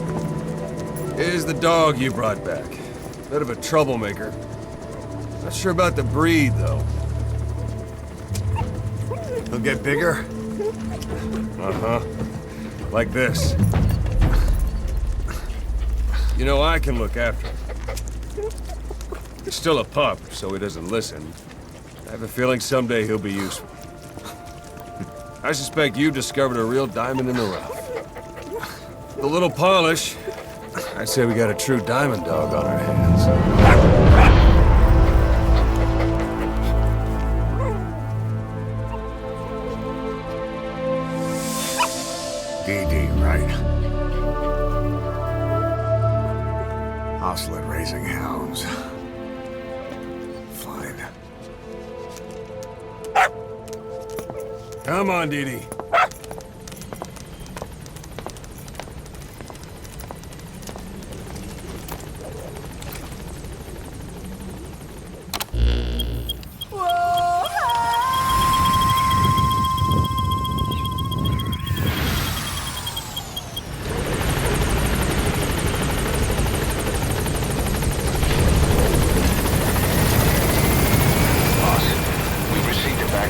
Here's the dog you brought back. Bit of a troublemaker. Not sure about the breed, though. he'll get bigger. Uh-huh. Like this. You know, I can look after him. He's still a pup, so he doesn't listen. I have a feeling someday he'll be useful. I suspect you discovered a real diamond in the rough. With a little polish, I'd say we got a true diamond dog on our hands. DD, right? Hostile at raising hounds. Fine. Come on, Didi.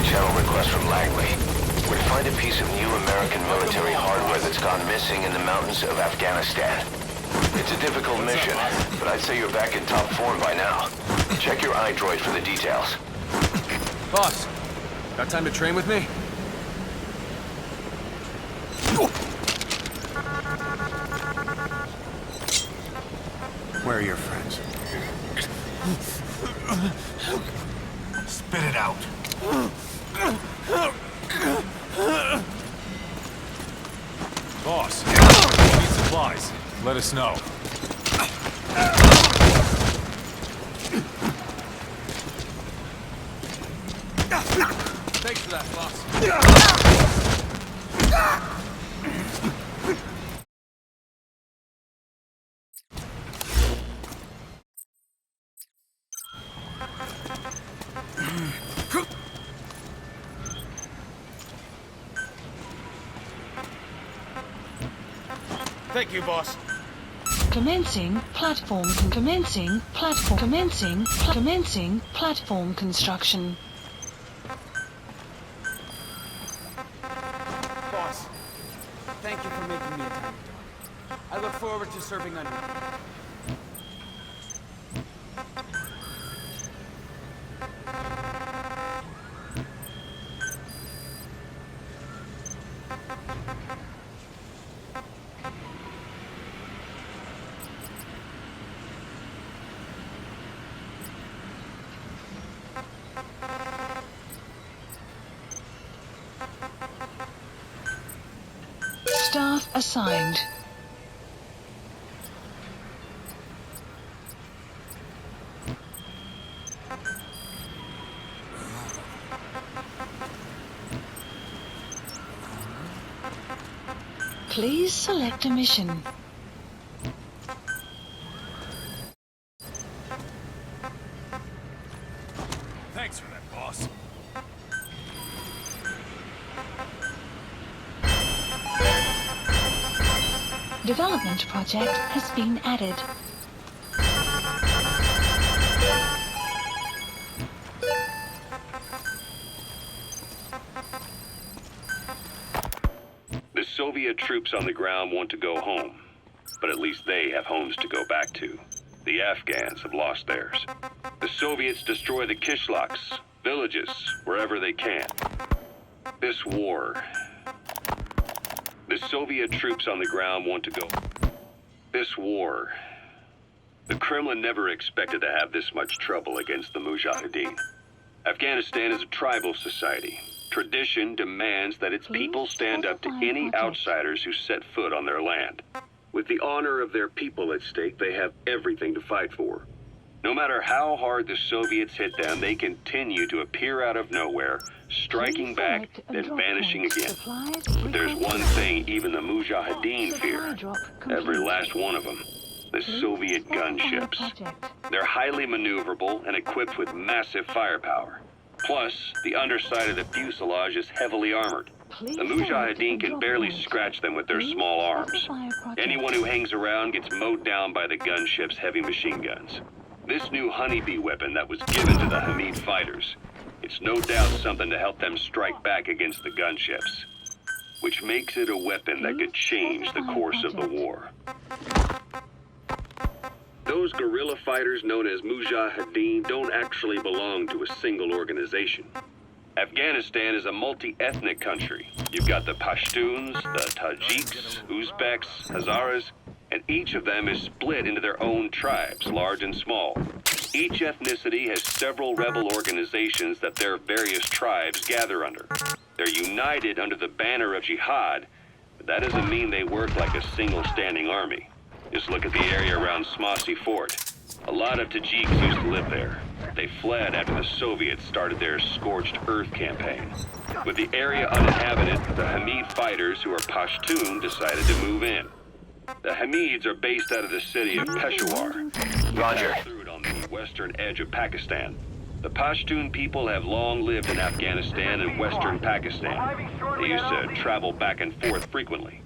Channel request from Langley. We're to find a piece of new American military hardware that's gone missing in the mountains of Afghanistan. It's a difficult mission, but I'd say you're back in top form by now. Check your iDroid for the details. Boss, got time to train with me? Where are your friends? Spit it out. Boss, need supplies. Let us know. Thanks for that, boss. Thank you, boss. Commencing platform construction. Boss, thank you for making me a diamond dog. I look forward to serving under you. Staff assigned. Please select a mission. Thanks for that, boss. Development project has been added. The Soviet troops on the ground want to go home, but at least they have homes to go back to. The Afghans have lost theirs. The Soviets destroy the kishlaks, villages, wherever they can. This war... The Soviet troops on the ground want to go... This war... The Kremlin never expected to have this much trouble against the Mujahideen. Afghanistan is a tribal society. Tradition demands that its people stand up to any outsiders who set foot on their land. With the honor of their people at stake, they have everything to fight for. No matter how hard the Soviets hit them, they continue to appear out of nowhere, striking back, then vanishing again. But there's one thing even the Mujahideen fear. Every last one of them. The Soviet gunships. They're highly maneuverable and equipped with massive firepower. Plus, the underside of the fuselage is heavily armored. The Mujahideen can barely scratch them with their small arms. Anyone who hangs around gets mowed down by the gunship's heavy machine guns. This new honeybee weapon that was given to the Hamid fighters, it's no doubt something to help them strike back against the gunships, which makes it a weapon that could change the course of the war. Those guerrilla fighters known as Mujahideen don't actually belong to a single organization. Afghanistan is a multi-ethnic country. You've got the Pashtuns, the Tajiks, Uzbeks, Hazaras, and each of them is split into their own tribes, large and small. Each ethnicity has several rebel organizations that their various tribes gather under. They're united under the banner of jihad, but that doesn't mean they work like a single standing army. Just look at the area around Smasy Fort. A lot of Tajiks used to live there. They fled after the Soviets started their Scorched Earth campaign. With the area uninhabited, the Hamid fighters, who are Pashtun, decided to move in. The Hamids are based out of the city of Peshawar. Roger. On the western edge of Pakistan. The Pashtun people have long lived in Afghanistan and western Pakistan. They used to travel back and forth frequently.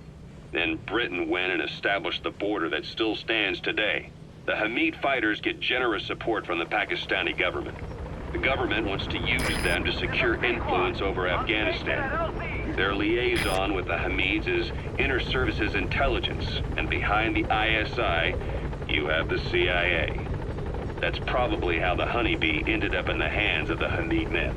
Then Britain went and established the border that still stands today. The Hamid fighters get generous support from the Pakistani government. The government wants to use them to secure influence over Afghanistan. Their liaison with the Hamids is Inter-Services Intelligence, and behind the ISI, you have the CIA. That's probably how the honeybee ended up in the hands of the Hamid men.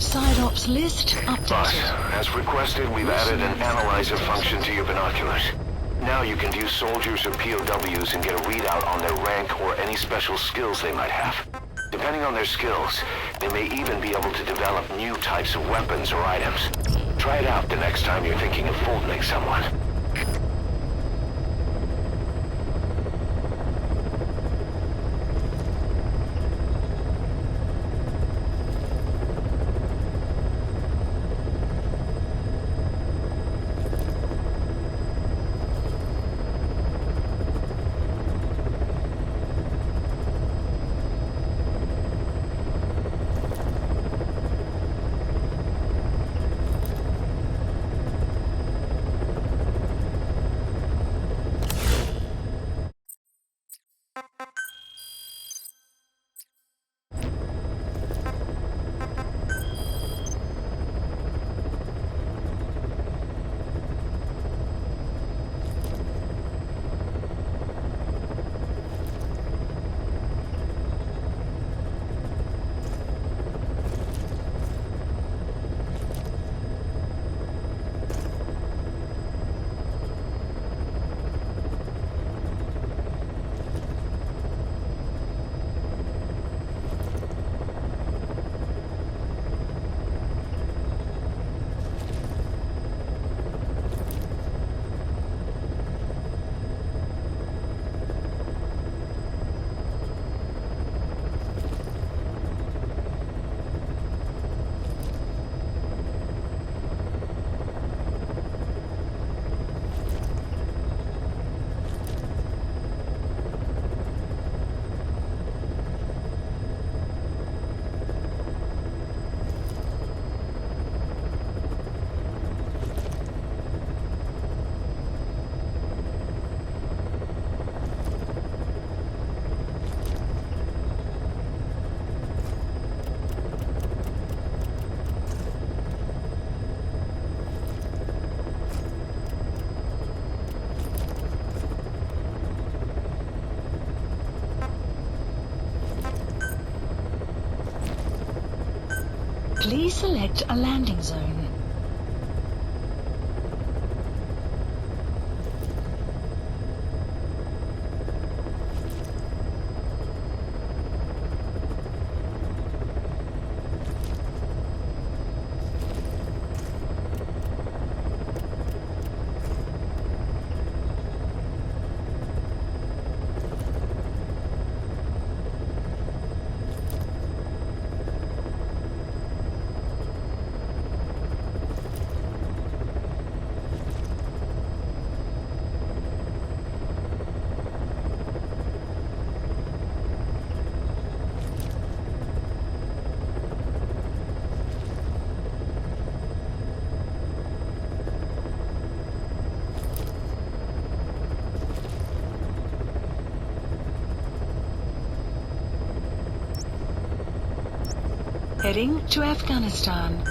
Side ops list Boss, updated. as requested, we've added an analyzer function to your binoculars. Now you can view soldiers or POWs and get a readout on their rank or any special skills they might have. Depending on their skills, they may even be able to develop new types of weapons or items. Try it out the next time you're thinking of folding someone. Please select a landing zone. Heading to Afghanistan.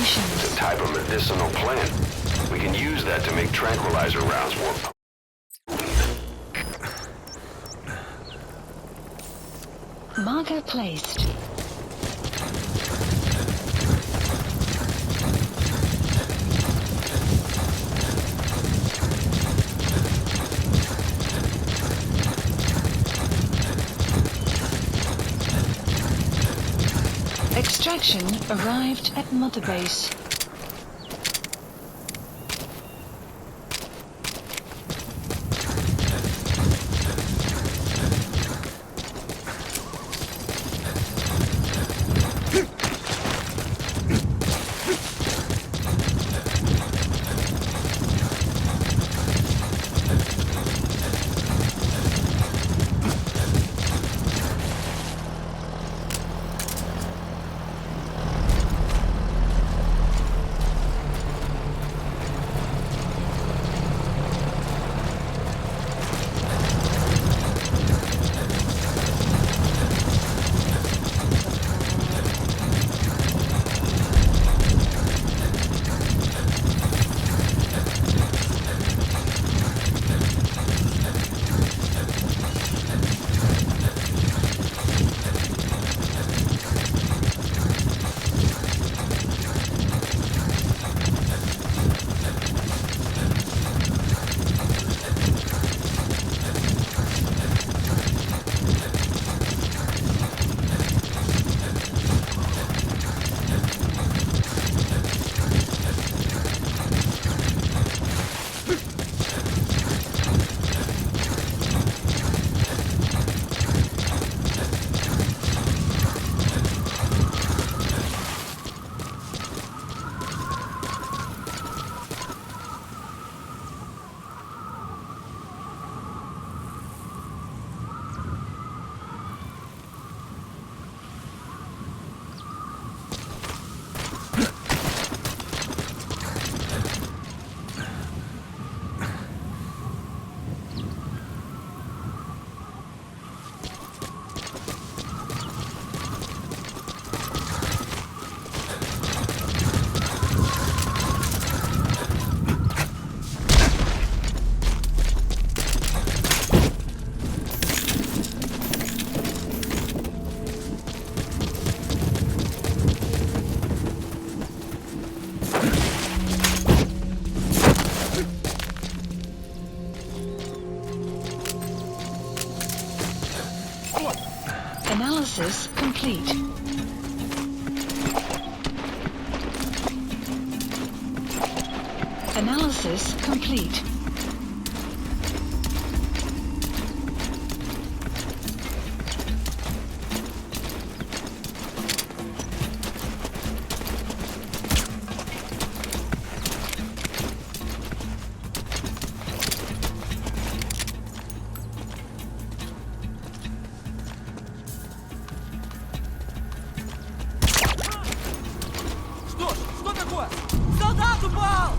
Congratulations. It's a type of medicinal plant. We can use that to make tranquilizer rounds more potent. Marker placed. Extraction arrived at Mother Base. Analysis complete. Analysis complete. Что такое? Солдат упал!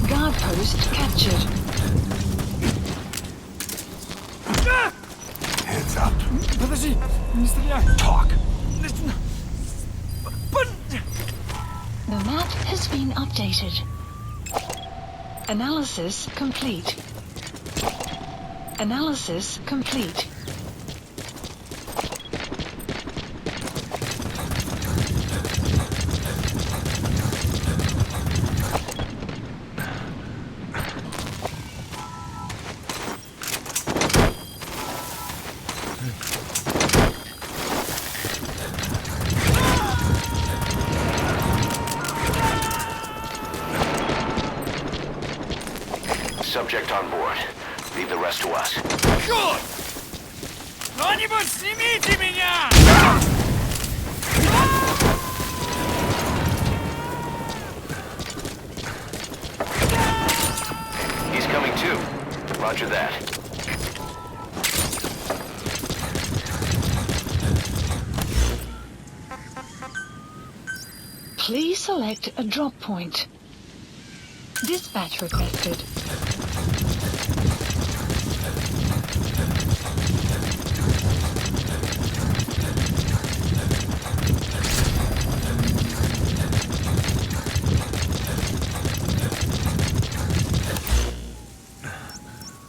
Guard post captured. Hands up. Подожди, не стреляй. Talk. The map has been updated. Analysis complete. Analysis complete. Subject on board. Leave the rest to us. Черт! Кто-нибудь снимите меня! He's coming too. Roger that. Please select a drop point. Dispatch requested.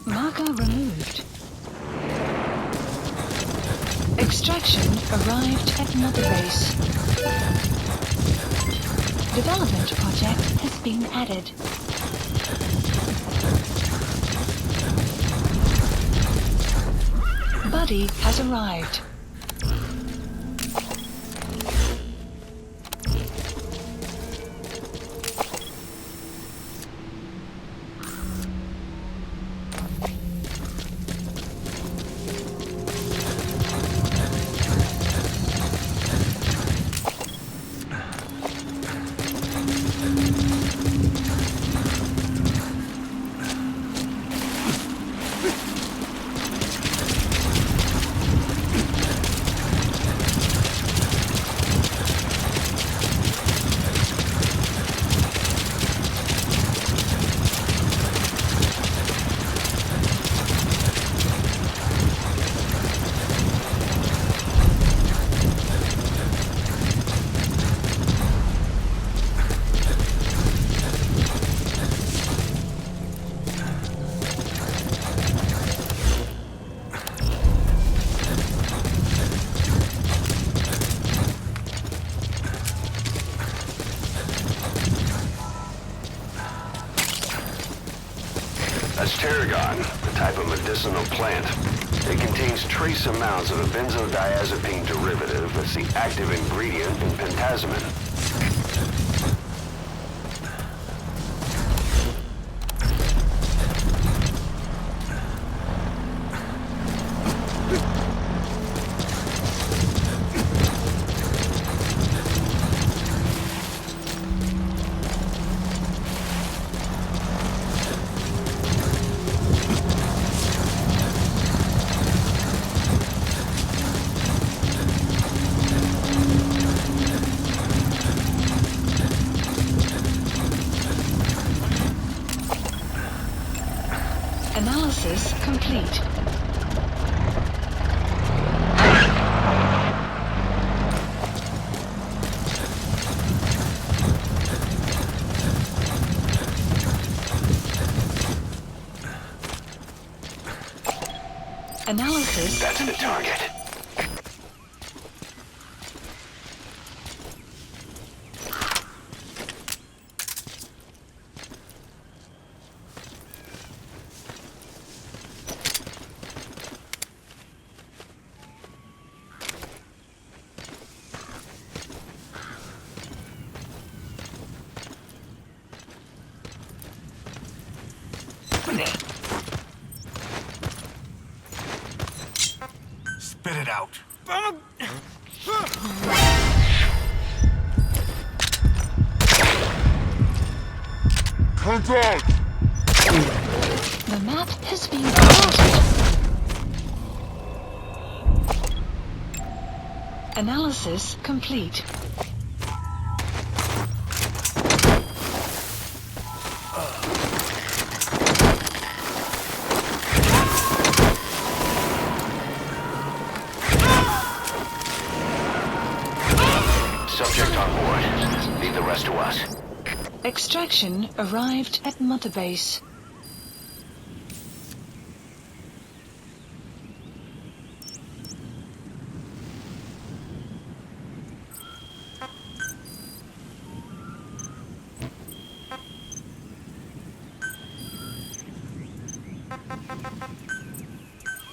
Marker removed. Extraction arrived at Mother Base. Development project has been added. Buddy has arrived. That's tarragon, a type of medicinal plant. It contains trace amounts of a benzodiazepine derivative that's the active ingredient in pentazimine. Analysis complete. Analysis That's the target. Spit it out. Contact! The map has been updated. Analysis complete. Subject on board. Leave the rest to us. Extraction arrived at Mother Base.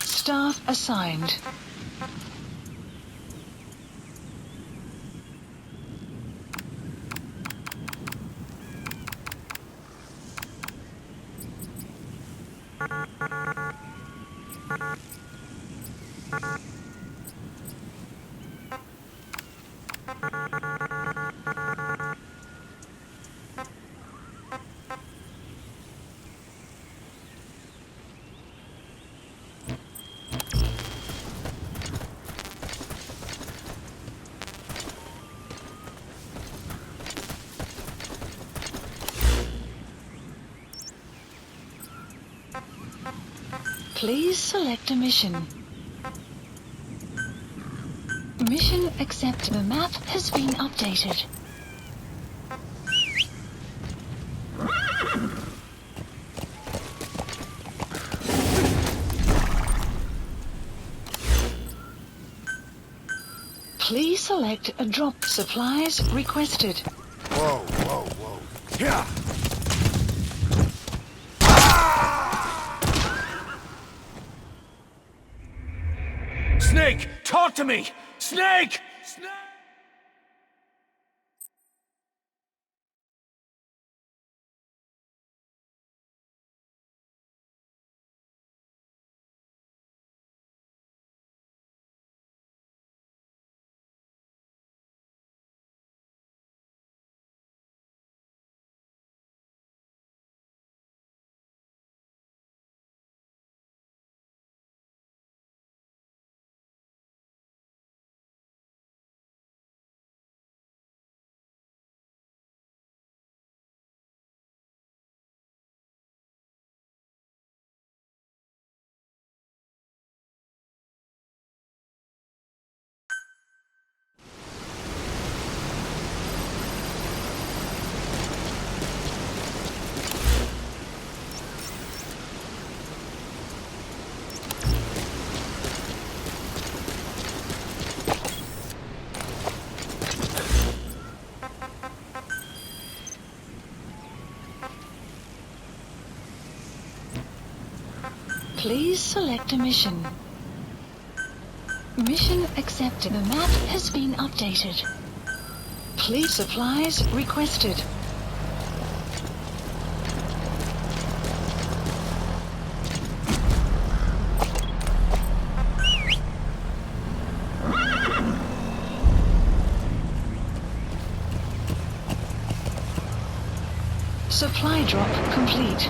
Staff assigned. Please select a mission. Mission accepted. The map has been updated. Please select a drop. Supplies requested. Whoa, whoa, whoa. Yeah! Snake, talk to me! Snake! Snake! Please select a mission. Mission accepted. The map has been updated. Please supplies requested. Supply drop complete.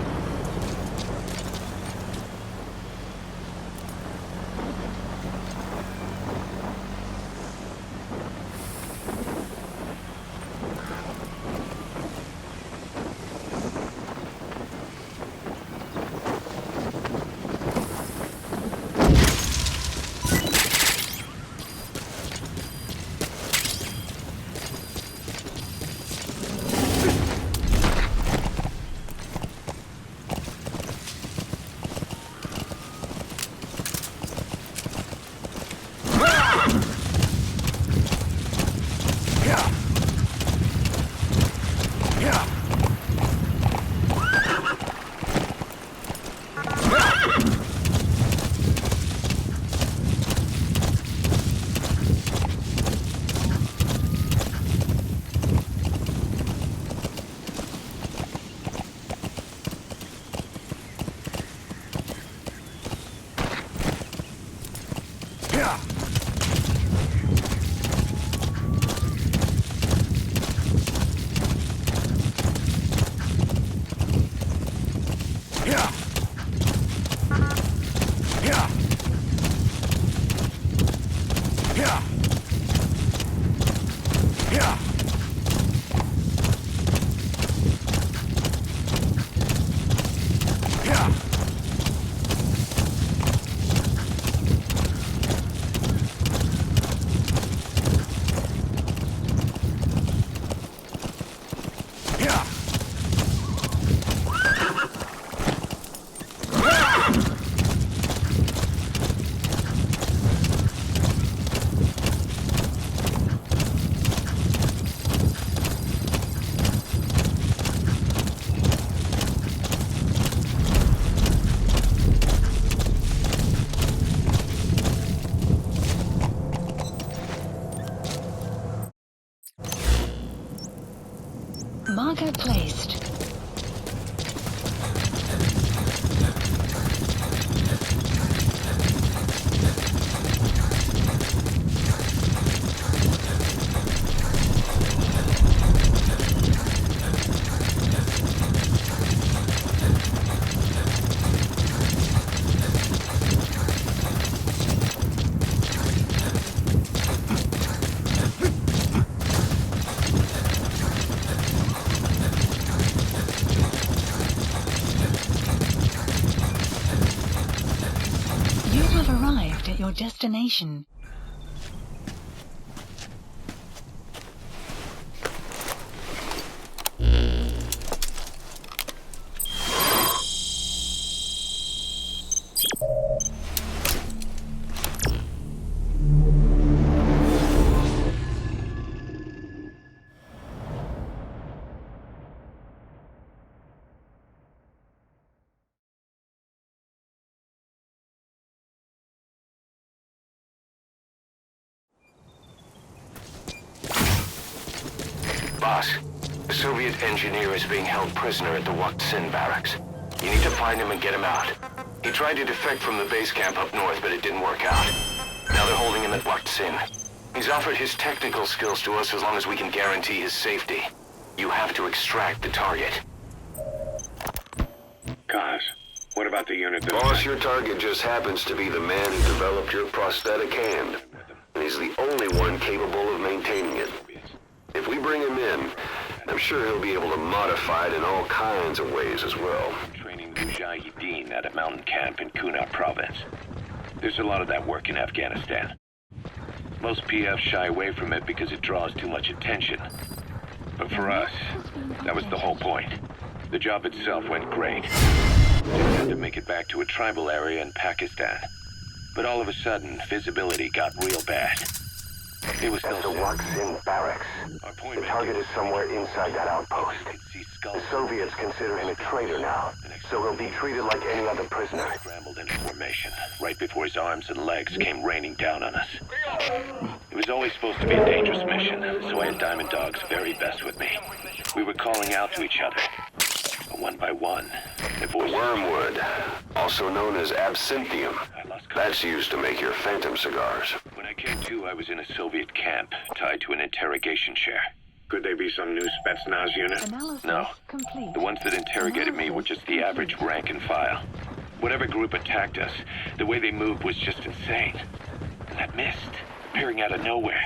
Marker placed. have arrived at your destination. Boss, the Soviet engineer is being held prisoner at the Wak Sin barracks. You need to find him and get him out. He tried to defect from the base camp up north, but it didn't work out. Now they're holding him at Wak Sin. He's offered his technical skills to us as long as we can guarantee his safety. You have to extract the target. Kaz, what about the unit that... Boss, your target just happens to be the man who developed your prosthetic hand. And he's the only one capable of maintaining it. If we bring him in, I'm sure he'll be able to modify it in all kinds of ways as well. Training Mujahideen at a mountain camp in Kunar province. There's a lot of that work in Afghanistan. Most PFs shy away from it because it draws too much attention. But for us, that was the whole point. The job itself went great. Just had to make it back to a tribal area in Pakistan. But all of a sudden, visibility got real bad. It was That's the Wak Sin barracks. The target is somewhere inside that outpost. The Soviets consider him a traitor now, so he'll be treated like any other prisoner. Scrambled into formation right before his arms and legs came raining down on us. It was always supposed to be a dangerous mission, so I had Diamond Dog's very best with me. We were calling out to each other. But one by one, the voices... Wormwood, also known as absinthium. That's used to make your Phantom cigars. When I came to, I was in a Soviet camp, tied to an interrogation chair. Could they be some new Spetsnaz unit? Analysis No. complete. The ones that interrogated me were just the average rank and file. Whatever group attacked us, the way they moved was just insane. And that mist, appearing out of nowhere.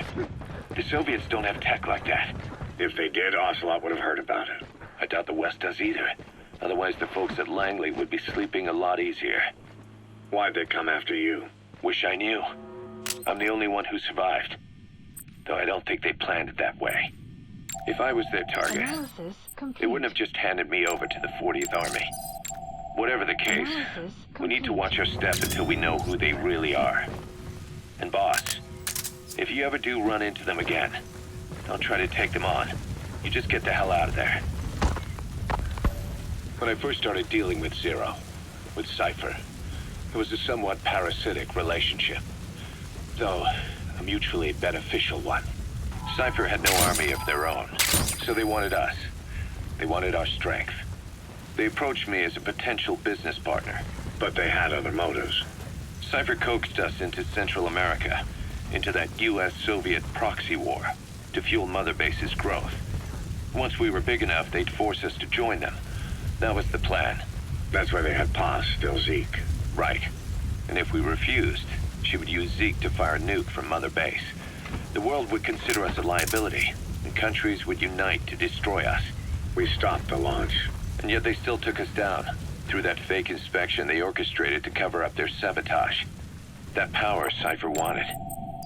The Soviets don't have tech like that. If they did, Ocelot would have heard about it. I doubt the West does either. Otherwise, the folks at Langley would be sleeping a lot easier. Why'd they come after you? Wish I knew. I'm the only one who survived. Though I don't think they planned it that way. If I was their target, Analysis complete. they wouldn't have just handed me over to the 40th Army. Whatever the case, Analysis we need to complete. watch our step until we know who they really are. And boss, if you ever do run into them again, don't try to take them on. You just get the hell out of there. When I first started dealing with Zero, with Cypher, it was a somewhat parasitic relationship, though a mutually beneficial one. Cypher had no army of their own, so they wanted us. They wanted our strength. They approached me as a potential business partner. But they had other motives. Cypher coaxed us into Central America, into that US-Soviet proxy war, to fuel Mother Base's growth. Once we were big enough, they'd force us to join them. That was the plan. That's why they had Paz, still Zeke. Right. And if we refused, she would use Zeke to fire a nuke from Mother Base. The world would consider us a liability, and countries would unite to destroy us. We stopped the launch. And yet they still took us down, through that fake inspection they orchestrated to cover up their sabotage. That power Cypher wanted.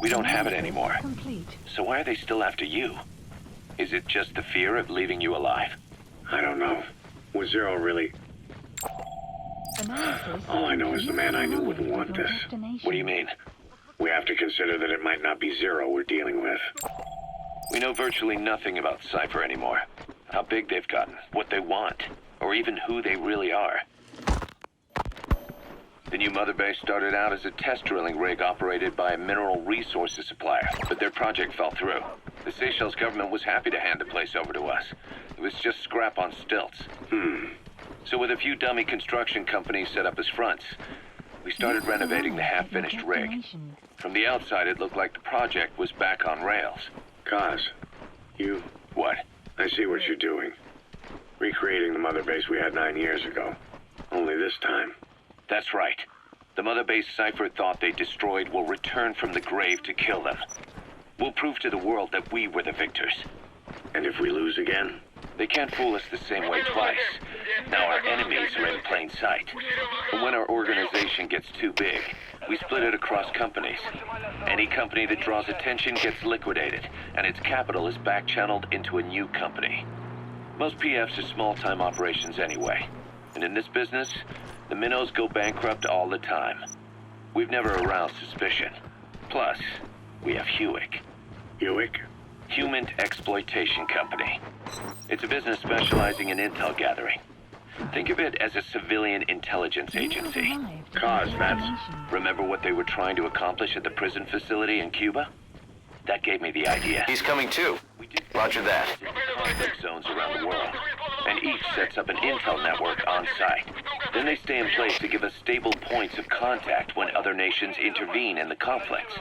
We don't have it anymore. Complete. So why are they still after you? Is it just the fear of leaving you alive? I don't know. Was Zero really... Analysis. All I know is the man I knew wouldn't want this. What do you mean? We have to consider that it might not be Zero we're dealing with. We know virtually nothing about Cypher anymore. How big they've gotten, what they want, or even who they really are. The new Mother Base started out as a test drilling rig operated by a mineral resources supplier, but their project fell through. The Seychelles government was happy to hand the place over to us. It was just scrap on stilts. So with a few dummy construction companies set up as fronts, we started renovating the half-finished rig. From the outside, it looked like the project was back on rails. Kaz, you... What? I see what you're doing. Recreating the Mother Base we had 9 years ago. Only this time. That's right. The Mother Base Cypher thought they destroyed will return from the grave to kill them. We'll prove to the world that we were the victors. And if we lose again? They can't fool us the same way twice. Now our enemies are in plain sight. And when our organization gets too big, we split it across companies. Any company that draws attention gets liquidated, and its capital is back-channeled into a new company. Most PFs are small-time operations anyway. And in this business, the minnows go bankrupt all the time. We've never aroused suspicion. Plus, we have Hewick. Hewick? Human Exploitation Company. It's a business specializing in intel gathering. Think of it as a civilian intelligence agency. Cause, that's... Remember what they were trying to accomplish at the prison facility in Cuba? That gave me the idea. He's coming too. Roger that. Conflict zones around the world, and each sets up an intel network on site. Then they stay in place to give us stable points of contact when other nations intervene in the conflicts.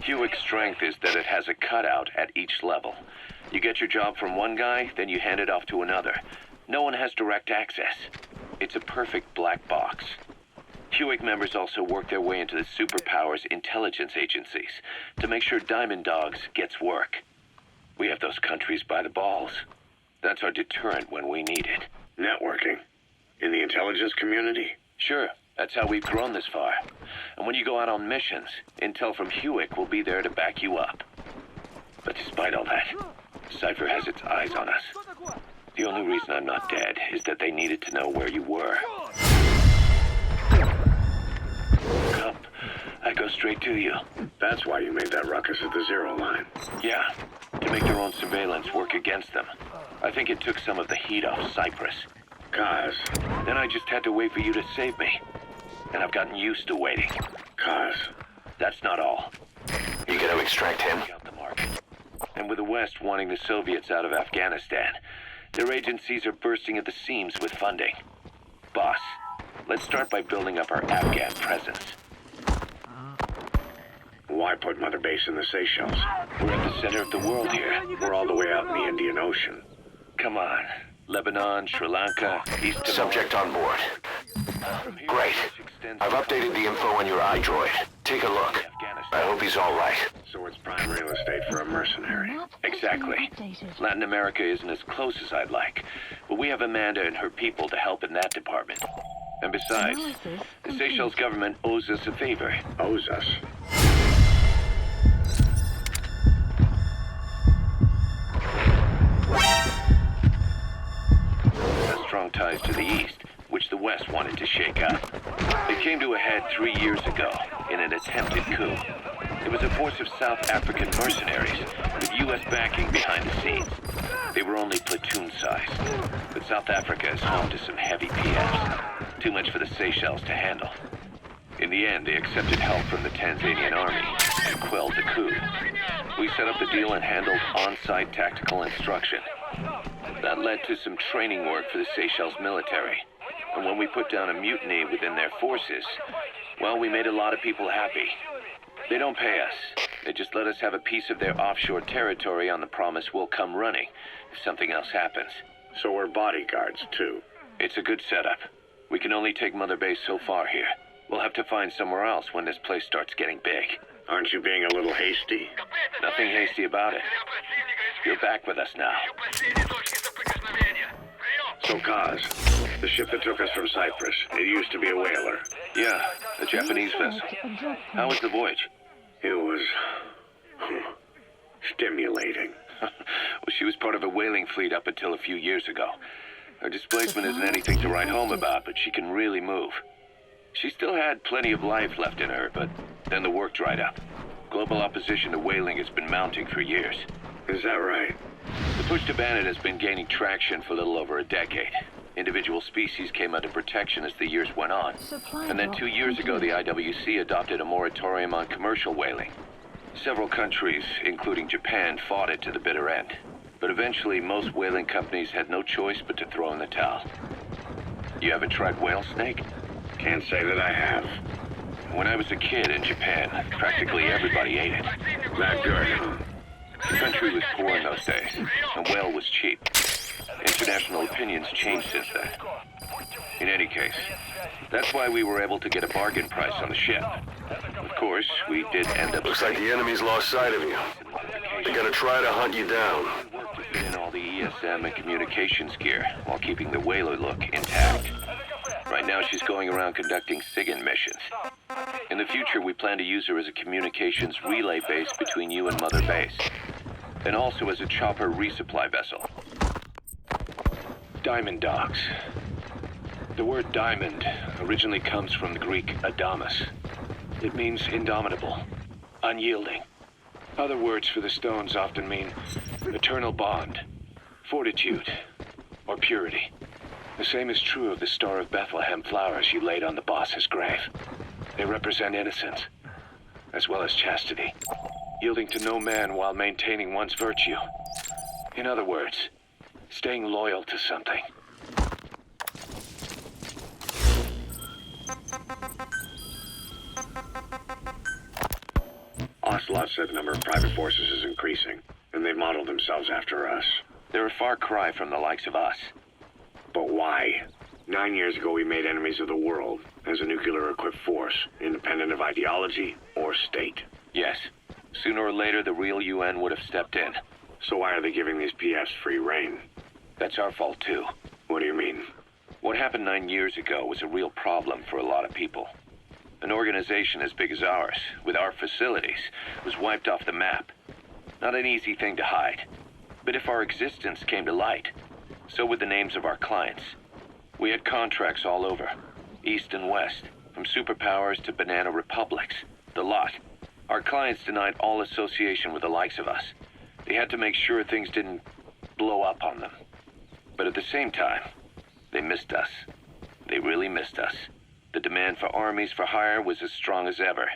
Hewick's strength is that it has a cutout at each level. You get your job from one guy, then you hand it off to another. No one has direct access. It's a perfect black box. Hewick members also work their way into the superpowers intelligence agencies to make sure Diamond Dogs gets work. We have those countries by the balls. That's our deterrent when we need it. Networking? In the intelligence community? Sure, that's how we've grown this far. And when you go out on missions, intel from Hewick will be there to back you up. But despite all that, Cypher has its eyes on us. The only reason I'm not dead is that they needed to know where you were. Come, I go straight to you. That's why you made that ruckus at the Zero line. Yeah, to make their own surveillance work against them. I think it took some of the heat off Cyprus. Cause. Then I just had to wait for you to save me. And I've gotten used to waiting. Cause. That's not all. You gonna extract him? Out the mark. And with the West wanting the Soviets out of Afghanistan, their agencies are bursting at the seams with funding. Boss, let's start by building up our Afghan presence. Why put Mother Base in the Seychelles? We're at the center of the world here. We're all the way out in the Indian Ocean. Come on. Lebanon, Sri Lanka, East Timor. Subject on board. Great. I've updated the info on your iDroid. Take a look. I hope he's all right. So it's prime real estate for a mercenary. Exactly. Latin America isn't as close as I'd like, but we have Amanda and her people to help in that department. And besides, the Seychelles government owes us a favor. Owes us? Strong ties to the east, which the West wanted to shake up. It came to a head 3 years ago in an attempted coup. It was a force of South African mercenaries with U.S. backing behind the scenes. They were only platoon size, but South Africa is home to some heavy PFs, too much for the Seychelles to handle. In the end, they accepted help from the Tanzanian army and quelled the coup. We set up the deal and handled on-site tactical instruction. That led to some training work for the Seychelles military. And when we put down a mutiny within their forces, well, we made a lot of people happy. They don't pay us. They just let us have a piece of their offshore territory on the promise we'll come running if something else happens. So we're bodyguards, too. It's a good setup. We can only take Mother Base so far here. We'll have to find somewhere else when this place starts getting big. Aren't you being a little hasty? Nothing hasty about it. You're back with us now. So, Kaz, the ship that took us from Cyprus, it used to be a whaler. Yeah, a Japanese vessel. How was the voyage? It was... stimulating. Well, she was part of a whaling fleet up until a few years ago. Her displacement isn't anything to write home about, but she can really move. She still had plenty of life left in her, but then the work dried up. Global opposition to whaling has been mounting for years. Is that right? The push to ban it has been gaining traction for a little over a decade. Individual species came under protection as the years went on. And then 2 years ago, the IWC adopted a moratorium on commercial whaling. Several countries, including Japan, fought it to the bitter end. But eventually, most whaling companies had no choice but to throw in the towel. You ever tried whale snake? Can't say that I have. When I was a kid in Japan, practically everybody ate it. That good. The country was poor in those days, and whale was cheap. International opinions changed since then. In any case, that's why we were able to get a bargain price on the ship. Of course, we did end up... Looks like the enemy's lost sight of you. They're gonna try to hunt you down. Work to fit in all the GSM and communications gear while keeping the whaler look intact. Right now, she's going around conducting SIGINT missions. In the future, we plan to use her as a communications relay base between you and Mother Base, and also as a chopper resupply vessel. Diamond Dogs. The word diamond originally comes from the Greek adamas. It means indomitable, unyielding. Other words for the stones often mean eternal bond, fortitude, or purity. The same is true of the Star of Bethlehem flowers you laid on the boss's grave. They represent innocence, as well as chastity, yielding to no man while maintaining one's virtue. In other words, staying loyal to something. Ocelot said the number of private forces is increasing, and they've modeled themselves after us. They're a far cry from the likes of us. But why? 9 years ago, we made enemies of the world as a nuclear-equipped force, independent of ideology or state. Yes. Sooner or later, the real UN would have stepped in. So why are they giving these PFs free reign? That's our fault, too. What do you mean? What happened 9 years ago was a real problem for a lot of people. An organization as big as ours, with our facilities, was wiped off the map. Not an easy thing to hide. But if our existence came to light, so would the names of our clients. We had contracts all over, east and west, from superpowers to banana republics, the lot. Our clients denied all association with the likes of us. They had to make sure things didn't blow up on them. But at the same time, they missed us. They really missed us. The demand for armies for hire was as strong as ever.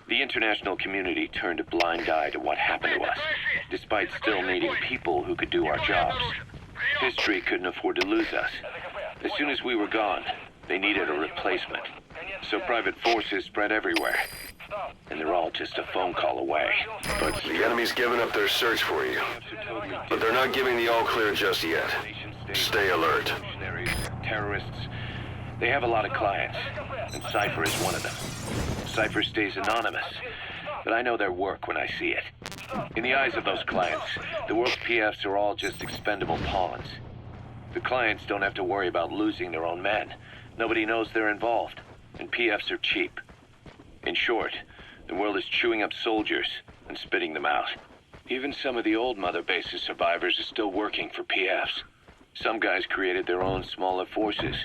The international community turned a blind eye to what happened to us, despite still needing people who could do our jobs. History couldn't afford to lose us. As soon as we were gone, they needed a replacement. So private forces spread everywhere. And they're all just a phone call away. But the enemy's given up their search for you. But they're not giving the all-clear just yet. Stay alert. Terrorists. They have a lot of clients, and Cypher is one of them. Cypher stays anonymous, but I know their work when I see it. In the eyes of those clients, the world's PFs are all just expendable pawns. The clients don't have to worry about losing their own men. Nobody knows they're involved, and PFs are cheap. In short, the world is chewing up soldiers and spitting them out. Even some of the old Mother Base's survivors are still working for PFs. Some guys created their own smaller forces.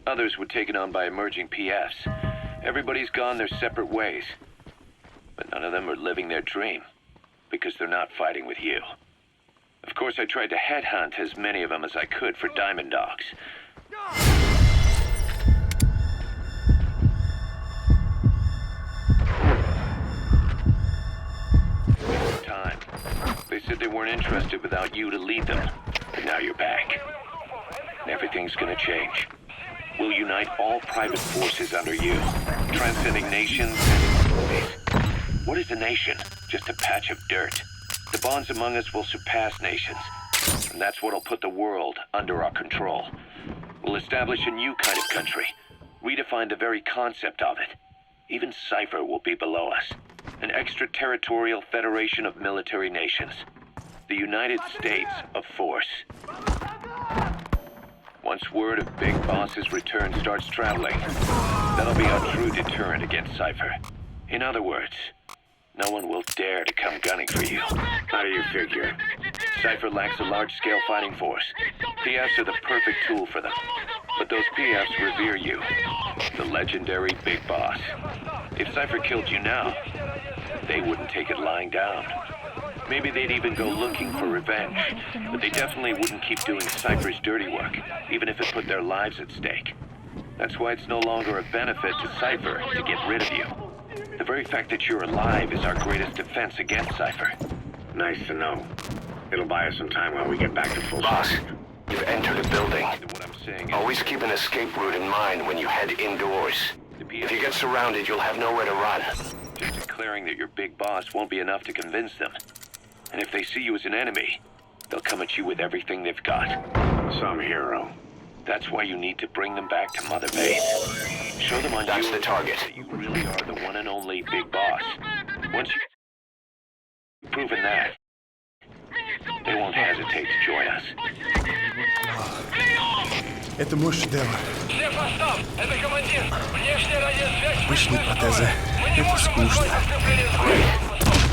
Others were taken on by emerging PFs. Everybody's gone their separate ways. But none of them are living their dream, because they're not fighting with you. Of course, I tried to headhunt as many of them as I could for Diamond Dogs. Time. They said they weren't interested without you to lead them. But now you're back. And everything's gonna change. We'll unite all private forces under you, transcending nations and... What is a nation? Just a patch of dirt. The bonds among us will surpass nations, and that's what'll put the world under our control. We'll establish a new kind of country, redefine the very concept of it. Even Cypher will be below us, an extraterritorial federation of military nations. The United States of Force. Once word of Big Boss's return starts traveling, that'll be our true deterrent against Cypher. In other words, no one will dare to come gunning for you. How do you figure? Cypher lacks a large-scale fighting force. PFs are the perfect tool for them. But those PFs revere you, the legendary Big Boss. If Cypher killed you now, they wouldn't take it lying down. Maybe they'd even go looking for revenge, but they definitely wouldn't keep doing Cypher's dirty work, even if it put their lives at stake. That's why it's no longer a benefit to Cypher to get rid of you. The very fact that you're alive is our greatest defense against Cypher. Nice to know. It'll buy us some time while we get back to full Boss, strength. you've entered a building. What I'm saying is, Always keep an escape route in mind when you head indoors. If you get surrounded, you'll have nowhere to run. just declaring that you're Big Boss won't be enough to convince them. And if they see you as an enemy, they'll come at you with everything they've got. Some hero. That's why you need to bring them back to Mother Base. Show them on That's the target. that you really are the one and only Big Boss. Once you've proven that, they won't won't hesitate to join us. Это мой шедевр. Все в постам! Это командир! Внешняя радиосвязь! Обычные протезы. Это скучно.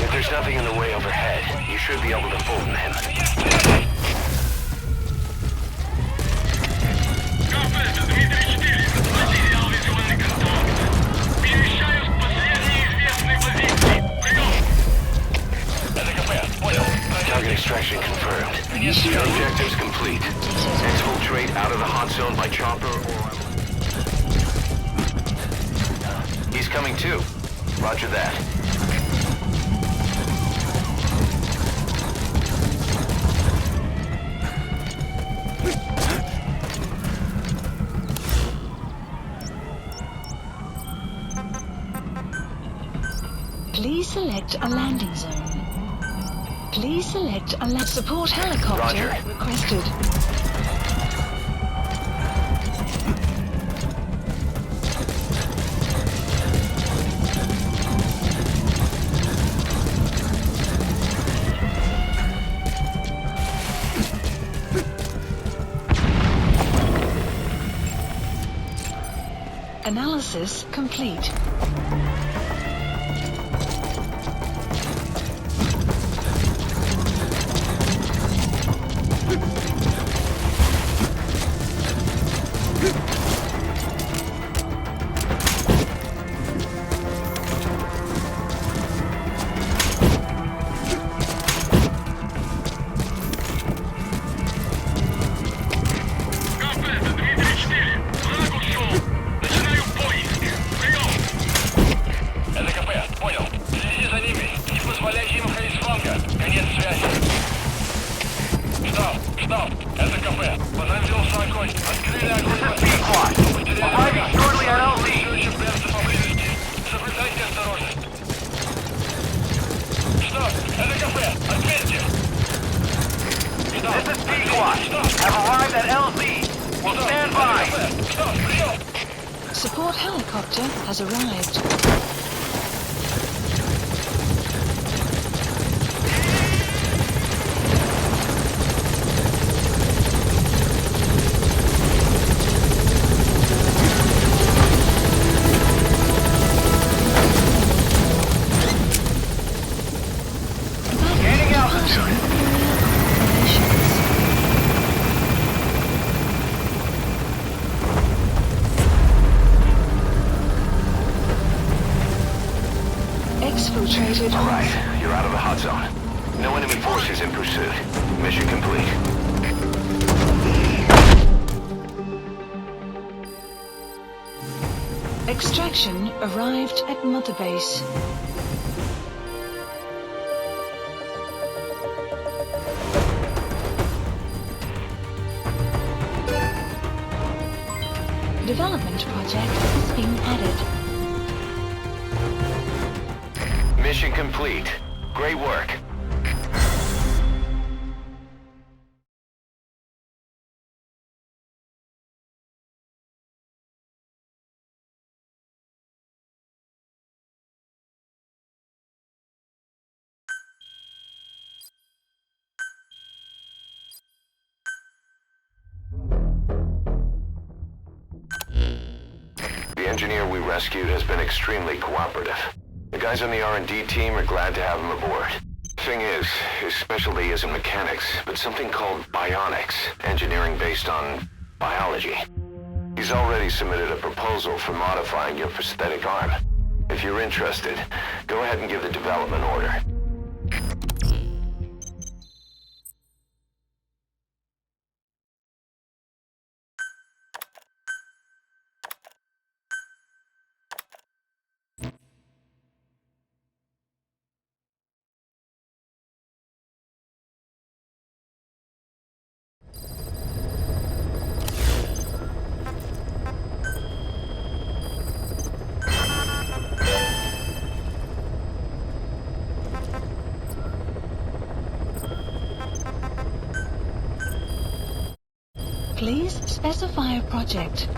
If there's nothing in the way overhead, you should be able to fold them. КП, Дмитрий 4. Потерял визуальный контакт. Перемещаюсь к последней известной позиции. Прием! Это КП, понял. Target extraction confirmed. Your objective's complete. Exfiltrate out of the hot zone by chopper or... He's coming too. Roger that. Please select a landing zone. Please select a support helicopter Roger. requested. Analysis complete. КП, это Дмитрий 4. Враг ушел. Начинаю поиск. Прием! Это КП, понял. Следи за ними. Не позволяйте им ходить с фланга. Конец связи. Штаб. Это КП. Понадеялся огонь. Открыли огонь по сверху. Потеряли врага. Все еще прячутся поблизости. Соблюдайте осторожность. Штаб, это КП. Ответьте. This is P-Squad. Have arrived at LZ. We'll stand by. Штаб, прием. Support helicopter has arrived. Gaining altitude. Exfiltrated. All right, you're out of the hot zone. No enemy forces in pursuit. Mission complete. Extraction arrived at Mother Base. Development project has been added. Mission complete. Great work. The engineer we rescued has been extremely cooperative. The guys on the R&D team are glad to have him aboard. Thing is, his specialty isn't mechanics, but something called bionics, engineering based on biology. He's already submitted a proposal for modifying your prosthetic arm. If you're interested, go ahead and give the development order. Please specify a project.